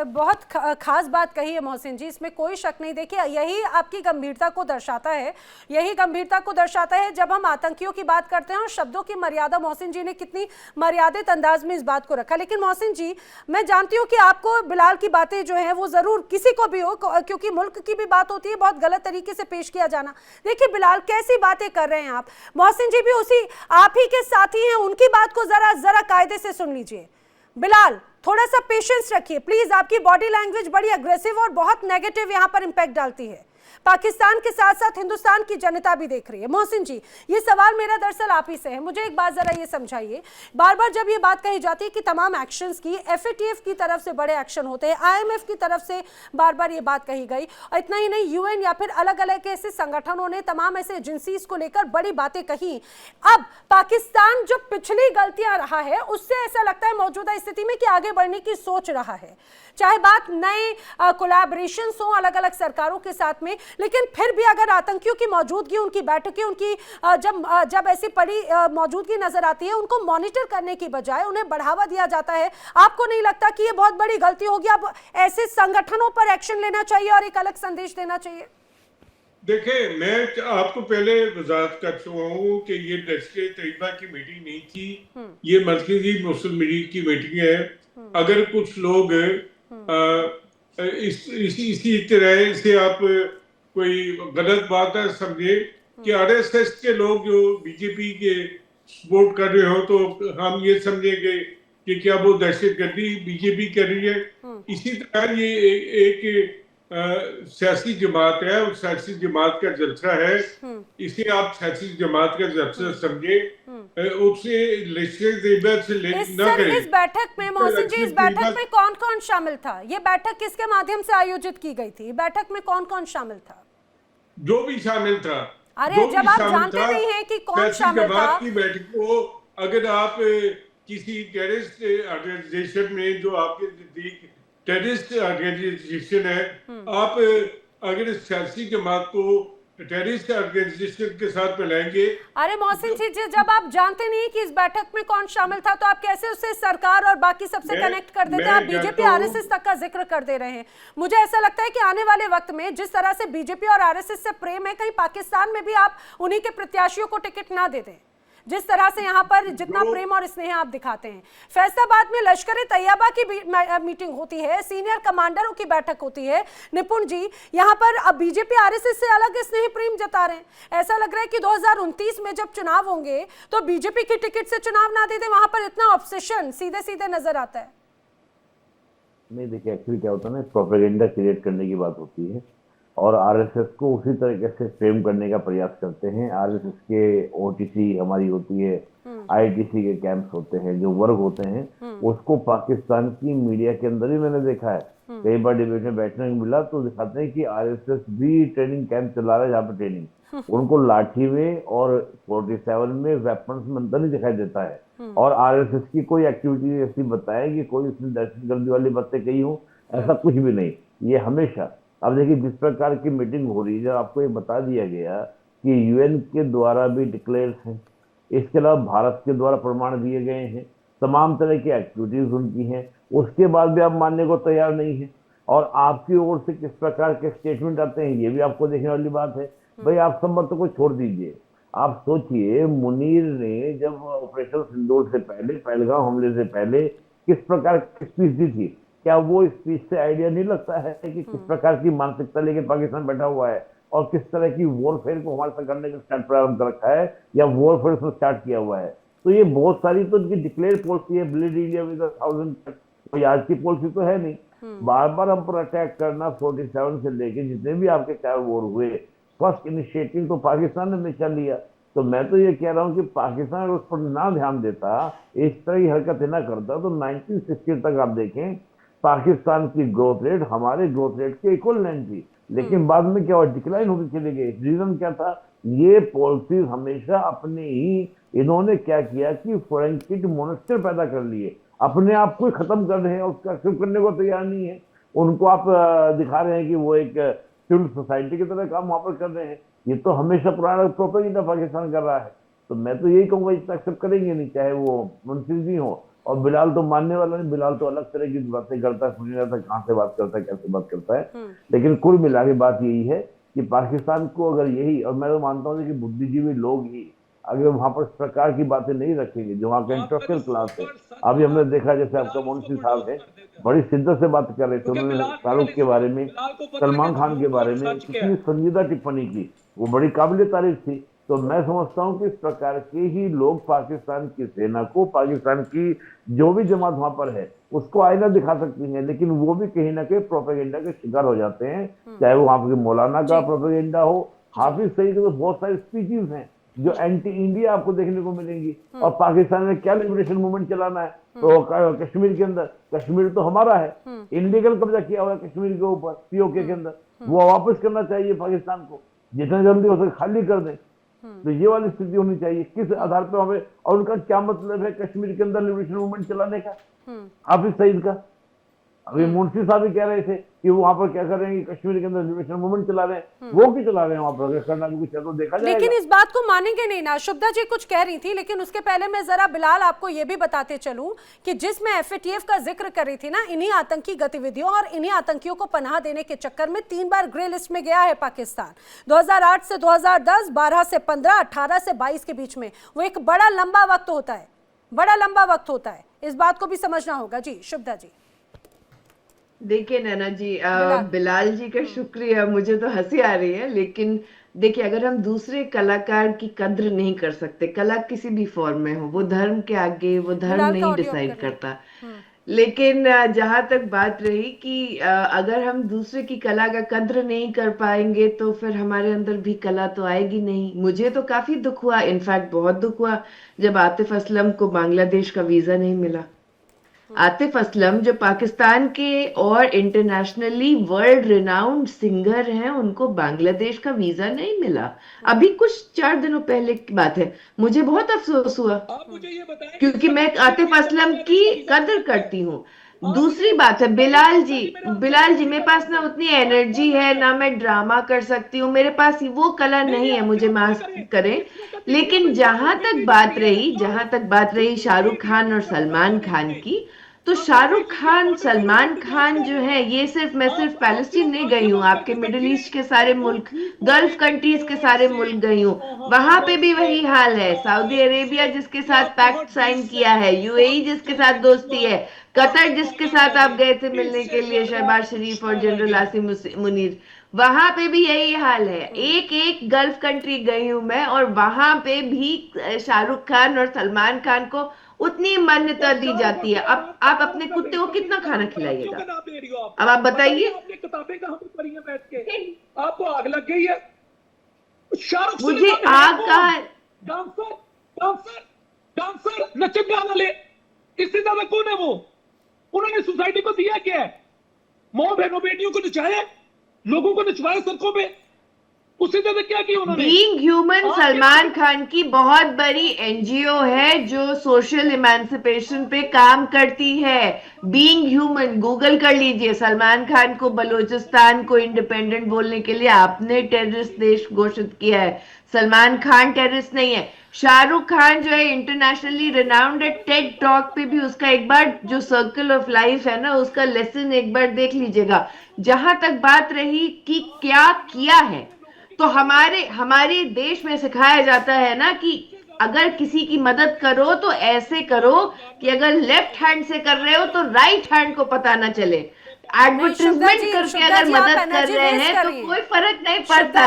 बहुत खास बात कही है मोहसिन जी, इसमें कोई शक नहीं। देखिए यही आपकी गंभीरता को दर्शाता है, यही गंभीरता को दर्शाता है जब हम आतंकियों की बात करते हैं और शब्दों की मर्यादा, मोहसिन जी ने कितनी मर्यादित अंदाज में इस बात को रखा। लेकिन मोहसिन जी, मैं जानती हूँ कि आपको बिलाल की बातें जो हैं वो ज़रूर किसी को भी हो, क्योंकि मुल्क की भी बात होती है, बहुत गलत तरीके से पेश किया जाना। देखिए बिलाल कैसी बातें कर रहे हैं आप, मोहसिन जी भी उसी आप ही के साथी हैं, उनकी बात को जरा कायदे से सुन लीजिए। बिलाल, थोड़ा सा पेशेंस रखिए प्लीज, आपकी बॉडी लैंग्वेज बड़ी अग्रेसिव और बहुत नेगेटिव यहां पर इंपैक्ट डालती है। पाकिस्तान के साथ साथ हिंदुस्तान की जनता भी देख रही है। मोहसिन जी, ये सवाल मेरा दरअसल आप ही से है, मुझे एक बात जरा ये समझाइए। बार बार जब ये बात कही जाती है कि तमाम एक्शंस की एफएटीएफ की तरफ से बड़े एक्शन होते हैं, आईएमएफ की तरफ से बार बार ये बात कही गई, और इतना ही नहीं यूएन या फिर अलग अलग ऐसे संगठनों ने, तमाम ऐसे एजेंसीज को लेकर बड़ी बातें कही। अब पाकिस्तान जो पिछली गलतियां रहा है उससे ऐसा लगता है मौजूदा स्थिति में कि आगे बढ़ने की सोच रहा है, चाहे बात नए कोलैबोरेशंस हो अलग अलग सरकारों के साथ में। लेकिन फिर भी अगर आतंकियों की मौजूदगी, उनकी बैठकें, उनकी जब ऐसी बड़ी मौजूदगी नजर आती है, उनको मॉनिटर करने की बजाय उन्हें बढ़ावा दिया जाता है, आपको नहीं लगता कि ये बहुत बड़ी गलती होगी? अब ऐसे संगठनों पर एक्शन लेना चाहिए और एक अलग संदेश देना चाहिए। देखिए, मैं आपको पहले वजाहत कर चुका हूँ कि ये लश्कर तैयबा की मीटिंग नहीं थी, ये मरकजी मुस्लिम लीग की मीटिंग है। अगर कुछ लोग इसी तरह से आप कोई गलत बात है समझे कि आरएसएस के लोग जो बीजेपी के सपोर्ट कर रहे हो, तो हम ये समझेंगे कि क्या वो दहशतगर्दी बीजेपी कर रही है। इसी तरह ये एक सियासी जमात है और सियासी जमात का जलसा है, इसे आप सियासी जमात का जलसा समझे, उससे लश्कर तैयबा से ना करें। इस बैठक में मोहसिन जी, इस बैठक में कौन कौन शामिल था? ये बैठक किसके माध्यम से आयोजित की गई थी? बैठक में कौन कौन शामिल था? जो भी शामिल था। अरे जब आप जानते नहीं हैं कि कौन शामिल था, की बैठक को अगर आप किसी टेररिस्ट ऑर्गेनाइजेशन में, जो आपके नजदीक टेररिस्ट ऑर्गेनाइजेशन है, आप अगर सियासी जमात को टेररिस्ट ऑर्गेनाइजेशन के साथ मिलाएंगे। अरे मोहसिन जी, जब आप जानते नहीं कि इस बैठक में कौन शामिल था, तो आप कैसे उसे सरकार और बाकी सबसे कनेक्ट कर देते हैं? आप बीजेपी आरएसएस तक का जिक्र कर दे रहे हैं। मुझे ऐसा लगता है कि आने वाले वक्त में जिस तरह से बीजेपी और आरएसएस से प्रेम है, कहीं पाकिस्तान में भी आप उन्हीं के प्रत्याशियों को टिकट ना दे दें, जिस तरह से यहाँ पर जितना प्रेम और स्नेह आप दिखाते हैं। फैसलाबाद में लश्कर तैयबा की मीटिंग होती है, सीनियर कमांडरों की बैठक होती है। निपुण जी, यहाँ पर अब बीजेपी आरएसएस से अलग स्नेह प्रेम जता रहे हैं। ऐसा लग रहा है कि 2029 में जब चुनाव होंगे तो बीजेपी की टिकट से चुनाव ना दे दे, वहां पर इतना ऑब्सेशन सीधे सीधे नजर आता है। नहीं देखिए, एक्चुअली क्या होता है ना, प्रोपेगेंडा क्रिएट करने की बात होती है और आरएसएस को उसी तरीके से फ्रेम करने का प्रयास करते हैं। आरएसएस के ओटीसी हमारी होती है, आईटीसी के कैंप्स होते हैं, जो वर्ग होते हैं, उसको पाकिस्तान की मीडिया के अंदर ही मैंने देखा है। कई बार डिबेट में बैठने को मिला तो दिखाते हैं कि आरएसएस भी ट्रेनिंग कैंप चला रहा है, जहाँ पर ट्रेनिंग उनको लाठी में और 47 में वेपन्स में अंदर नहीं दिखाई देता है। और आरएसएस की कोई एक्टिविटी ऐसी बताए कि कोई उसने दहशतगर्दी वाली बातें कही हो, ऐसा कुछ भी नहीं। ये हमेशा, अब देखिए जिस प्रकार की मीटिंग हो रही है, आपको ये बता दिया गया कि यूएन के द्वारा भी डिक्लेयर है, इसके अलावा भारत के द्वारा प्रमाण दिए गए हैं, तमाम तरह की एक्टिविटीज उनकी हैं, उसके बाद भी आप मानने को तैयार नहीं है। और आपकी ओर से किस प्रकार के स्टेटमेंट आते हैं, ये भी आपको देखने वाली बात है। भाई आप सब बातों को छोड़ दीजिए, आप सोचिए मुनीर ने जब ऑपरेशन सिंदूर से पहले, पहलगाम हमले से पहले किस प्रकार की स्पीच दी थी, क्या वो स्पीच से आइडिया नहीं लगता है कि किस प्रकार की मानसिकता लेके पाकिस्तान बैठा हुआ है और किस तरह की वॉरफेयर को हमारे साथ करने का स्टार्ट प्रारंभ कर रखा है या वॉरफेयर उसने स्टार्ट किया हुआ है। तो ये बहुत सारी तो इनकी डिक्लेयर पॉलिसी है, ब्लीड इंडिया विद 1000 कट, कोई आज की पॉलिसी तो है नहीं। बार बार हम पर अटैक करना, 47 से लेके जितने भी आपके 4 वॉर हुए, फर्स्ट इनिशिएटिव तो पाकिस्तान ने हमेशा लिया। तो मैं तो ये कह रहा हूँ कि पाकिस्तान उस पर ना ध्यान देता, इस तरह की हरकतें ना करता, तो 1960 तक आप देखें पाकिस्तान की ग्रोथ रेट हमारे ग्रोथ रेट के इक्वलेंट थी। लेकिन बाद में क्या हुआ, डिक्लाइन होती चली गई। रीजन क्या था, ये पॉलिसी हमेशा अपने ही, इन्होंने क्या किया कि फ्रेंकिट मोनेस्टर पैदा कर लिए, अपने आप को खत्म कर रहे हैं, उसका एक्सेप्ट करने को तैयार नहीं है। उनको आप दिखा रहे हैं कि वो एक सिविल सोसाइटी की तरह काम वहां पर कर रहे हैं। ये तो हमेशा पुराना प्रोपेगेंडा पाकिस्तान कर रहा है। तो मैं तो यही कहूंगा, इतना एक्सेप्ट करेंगे नहीं, चाहे वो मुंशी जी हो, और बिलाल तो मानने वाला नहीं, बिलाल तो अलग तरह की बातें करता है, समझ नहीं आता कहाँ से बात करता है, कैसे बात करता है। लेकिन कुल मिला के बात यही है कि पाकिस्तान को अगर यही, और मैं तो मानता हूँ कि बुद्धिजीवी लोग ही अगर वहां पर इस प्रकार की बातें नहीं रखेंगे, जो वहाँ का इंटेलेक्चुअल क्लास है, अभी हमने देखा जैसे आपका मुंशी साहब है, बड़ी शिद्दत से बात कर रहे थे, उन्होंने शाहरुख के बारे में, सलमान खान के बारे में कितनी संजीदा टिप्पणी की, वो बड़ी काबिल तारीफ थी। तो मैं समझता हूँ कि इस प्रकार के ही लोग पाकिस्तान की सेना को, पाकिस्तान की जो भी जमात वहां पर है, उसको आईना दिखा सकती है, लेकिन वो भी कहीं ना कहीं प्रोपेगेंडा के शिकार हो जाते हैं, चाहे वो वहां के मौलाना का प्रोपेगेंडा हो। हाफिज सईद के तो बहुत सारी स्पीचेस हैं जो एंटी इंडिया आपको देखने को मिलेंगी, और पाकिस्तान ने क्या लिबरेशन मूवमेंट चलाना है, तो कश्मीर के अंदर, कश्मीर तो हमारा है, इनलीगल कब्जा किया हुआ है कश्मीर के ऊपर पीओके के अंदर, वो वापस करना चाहिए पाकिस्तान को, जितना जल्दी हो सके खाली कर दें। तो ये वाली स्थिति होनी चाहिए, किस आधार पर हमें, और उनका क्या मतलब है कश्मीर के अंदर लिबरेशन मूवमेंट चलाने का, हाफिज सईद का। अभी मुंशी साहब भी कह रहे थे कि वो वहां पर क्या कर रहे हैं, कश्मीर के अंदर लिबरेशन मूवमेंट चला रहे हैं, वो क्यों चला रहे हैं वहां पर, अगर करना भी कुछ है तो देखा जाएगा। लेकिन इस बात को मानेंगे नहीं ना। शुभदा जी कुछ कह रही थी, लेकिन उसके पहले मैं जरा बिलाल आपको ये भी बताते चलूं कि जिसमें FATF का जिक्र कर रही थी ना, इन्हीं आतंकी गतिविधियों और इन्हीं आतंकियों को पनाह देने के चक्कर में 3 बार ग्रे लिस्ट में गया है पाकिस्तान। 2008 से 2010, 12 से 15, 18 से 22 के बीच में। वो एक बड़ा लंबा वक्त होता है, बड़ा लंबा वक्त होता है, इस बात को भी समझना होगा। जी शुभदा जी। देखिए नैना जी, बिलाल जी का शुक्रिया, मुझे तो हंसी आ रही है, लेकिन देखिए अगर हम दूसरे कलाकार की कद्र नहीं कर सकते, कला किसी भी फॉर्म में हो, वो धर्म के आगे वो धर्म नहीं डिसाइड करता। लेकिन जहां तक बात रही कि अगर हम दूसरे की कला का कद्र नहीं कर पाएंगे तो फिर हमारे अंदर भी कला तो आएगी नहीं। मुझे तो काफी दुख हुआ, इनफैक्ट बहुत दुख हुआ जब आतिफ असलम को बांग्लादेश का वीजा नहीं मिला। आतिफ असलम जो पाकिस्तान के और इंटरनेशनली वर्ल्ड रिनाउंड सिंगर हैं, उनको बांग्लादेश का वीजा नहीं मिला। अभी कुछ 4 दिनों पहले की बात है, मुझे बहुत अफसोस हुआ, क्योंकि मैं आतिफ असलम की कदर करती हूँ। दूसरी बात है बिलाल जी मेरे पास ना उतनी एनर्जी है ना मैं ड्रामा कर सकती हूँ, मेरे पास वो कला नहीं है, मुझे माफ करें। लेकिन जहां तक बात रही शाहरुख खान और सलमान खान की, तो शाहरुख खान सलमान खान जो है, ये मैं सिर्फ पैलेस्टीन नहीं गई हूँ, आपके मिडिल ईस्ट के सारे मुल्क, गल्फ कंट्रीज के सारे मुल्क गई हूँ, वहां पे भी वही हाल है। सऊदी अरेबिया जिसके साथ पैक्ट साइन किया है, UAE जिसके साथ दोस्ती है, कतर जिसके साथ आप गए थे मिलने के लिए, शहबाज शरीफ और जनरल आसिम मुनीर, वहां पे भी यही हाल है। एक गल्फ कंट्री गई हूं मैं, और वहां पे भी शाहरुख खान और सलमान खान को उतनी मान्यता दी जाती है। अब आप अपने कुत्ते को कितना खाना खिलाइएगा? अब आप बताइए। किताबें कहाँ पे पढ़ी हैं बैठ के? आपको आग लग गई है? मुझे आग कहाँ है? डांसर नचने वाले, इससे ज्यादा कौन है वो? उन्होंने सोसाइटी को दिया क्या है? माँ बहनों बेटियों को नचाया, लोगों को नचवाया सड़कों पे, उससे ज्यादा क्या किया उन्होंने? बीइंग ह्यूमन सलमान खान की बहुत बड़ी NGO है जो सोशल इमेंसिपेशन पे काम करती है। बीइंग ह्यूमन, गूगल कर लीजिए, सलमान खान को बलूचिस्तान को इंडिपेंडेंट बोलने के लिए आपने टेररिस्ट देश घोषित किया है। सलमान खान टेररिस्ट नहीं है। शाहरुख खान जो है इंटरनेशनली रिनाउंड है, टेड टॉक पे भी उसका एक बार जो सर्कल ऑफ लाइफ है ना, उसका लेसन एक बार देख लीजिएगा। जहां तक बात रही कि क्या किया है, तो हमारे देश में सिखाया जाता है ना कि अगर किसी की मदद करो तो ऐसे करो कि अगर लेफ्ट हैंड से कर रहे हो तो राइट हैंड को पता ना चले। एडवर्टाइजमेंट करके अगर मदद कर रहे हैं तो कोई फर्क नहीं पड़ता।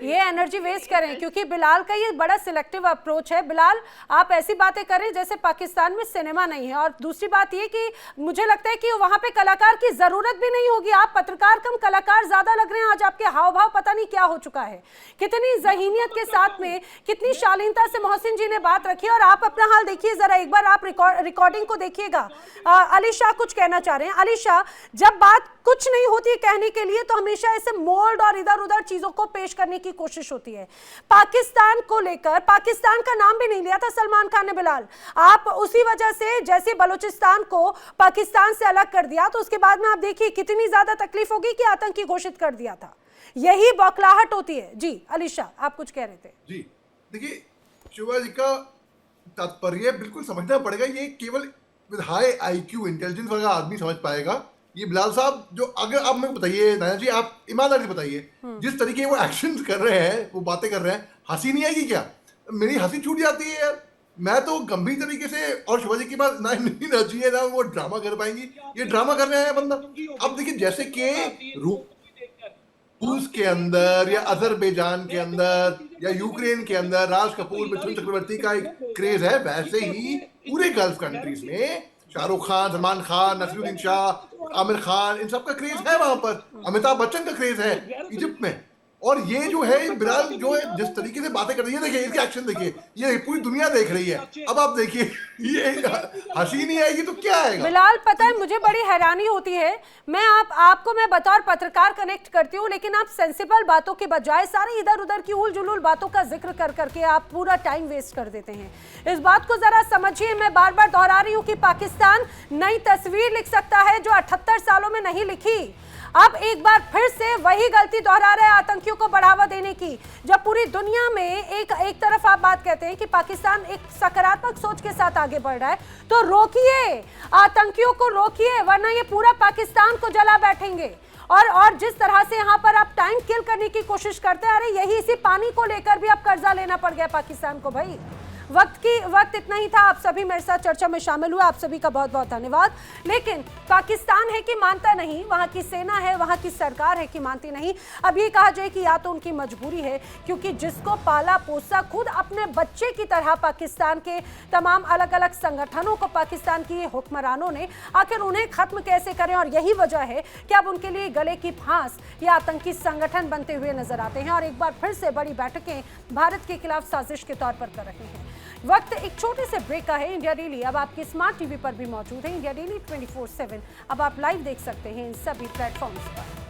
ये एनर्जी वेस्ट करें, क्योंकि बिलाल का ये बड़ा सिलेक्टिव अप्रोच है। बिलाल, आप ऐसी बातें करें जैसे पाकिस्तान में सिनेमा नहीं है। और दूसरी बात ये कि मुझे लगता है कि वहां पे कलाकार की जरूरत भी नहीं होगी। आप पत्रकार कम कलाकार ज्यादा लग रहे हैं। आज आपके हाव भाव पता नहीं क्या हो चुका है, कितनी ज़हीनियत के साथ में, कितनी शालीनता से मोहसिन जी ने बात रखी। और आप अपना हाल देखिए जरा, एक बार आप रिकॉर्डिंग को देखिएगा। अली शाह कुछ कहना चाह रहे हैं। अली शाह, जब बात कुछ नहीं होती कहने के लिए तो हमेशा ऐसे मोल्ड और इधर उधर चीजों को पेश करने की कोशिश होती है। पाकिस्तान को लेकर पाकिस्तान का नाम भी नहीं लिया था सलमान खान ने। बिलाल, आप उसी वजह से जैसे बलूचिस्तान को पाकिस्तान से अलग कर दिया, तो उसके बाद में आप देखिए कितनी ज्यादा तकलीफ होगी कि आतंकी घोषित कर दिया था। यही बौखलाहट होती है। जी अली शाह, आप कुछ कह रहे थे। जी देखिए, शुभा जी का तात्पर्य बिल्कुल समझना पड़ेगा। ये केवल विद हाई आईक्यू इंटेलिजेंस वाला आदमी समझ पाएगा। ये बिलाल साहब जो, अगर आप मेरे को बताइए नाना जी, आप ईमानदारी से बताइए, जिस तरीके वो एक्शन कर रहे हैं, वो बातें कर रहे हैं, हंसी नहीं आएगी क्या? मेरी हंसी छूट जाती है यार। मैं तो गंभीर तरीके से, और शिवाजी की बात ना नहीं ना चाहिए ना वो ड्रामा कर पाएंगी। ये ड्रामा कर रहे हैं बंदा। अब देखिए, जैसे कि रूस के अंदर या अजरबैजान के अंदर या यूक्रेन के अंदर राज कपूर, मिथुन चक्रवर्ती का एक क्रेज है, वैसे ही पूरे गल्फ कंट्रीज में शाहरुख खान, सलमान खान, नसीरुद्दीन शाह, आमिर खान, इन सब का क्रेज है। वहां पर अमिताभ बच्चन का क्रेज है इजिप्ट में। और ये जो है बिलाल जो है जिस तरीके से बातें कर रही है, देखिए इसके एक्शन देखिए, ये पूरी दुनिया देख रही है। अब आप देखिए, ये हंसी नहीं आएगी तो क्या आएगा? बिलाल, पता है मुझे बड़ी हैरानी होती है, मैं आपको मैं बतौर पत्रकार कनेक्ट करती हूँ, लेकिन आप सेंसिबल बातों के बजाय सारी इधर उधर की उल जुलूल बातों का जिक्र कर करके आप पूरा टाइम वेस्ट कर देते हैं। इस बात को जरा समझिए। मैं बार बार दोहरा रही हूँ कि पाकिस्तान नई तस्वीर लिख सकता है जो 78 सालों में नहीं लिखी। अब एक बार फिर से वही गलती दोहरा रहे हैं आतंकियों को बढ़ावा देने की। जब पूरी दुनिया में एक तरफ आप बात कहते हैं कि पाकिस्तान एक सकारात्मक सोच के साथ आगे बढ़ रहा है, तो रोकिए, आतंकियों को रोकिए, वरना ये पूरा पाकिस्तान को जला बैठेंगे। और जिस तरह से यहाँ पर आप टाइम किल करने की कोशिश करते हैं, अरे यही इसी पानी को लेकर भी अब कर्जा लेना पड़ गया पाकिस्तान को। भाई वक्त इतना ही था। आप सभी मेरे साथ चर्चा में शामिल हुए, आप सभी का बहुत बहुत धन्यवाद। लेकिन पाकिस्तान है कि मानता नहीं, वहां की सेना है, वहां की सरकार है कि मानती नहीं। अब ये कहा जाए कि या तो उनकी मजबूरी है, क्योंकि जिसको पाला पोसा खुद अपने बच्चे की तरह पाकिस्तान के तमाम अलग अलग संगठनों को पाकिस्तान की हुक्मरानों ने, आखिर उन्हें खत्म कैसे करें। और यही वजह है कि अब उनके लिए गले की फांस या आतंकी संगठन बनते हुए नजर आते हैं और एक बार फिर से बड़ी बैठकें भारत के खिलाफ साजिश के तौर पर कर रहे हैं। वक्त एक छोटे से ब्रेक का है। इंडिया डेली अब आपकी स्मार्ट टीवी पर भी मौजूद है। इंडिया डेली 24/7 अब आप लाइव देख सकते हैं इन सभी प्लेटफॉर्म्स पर।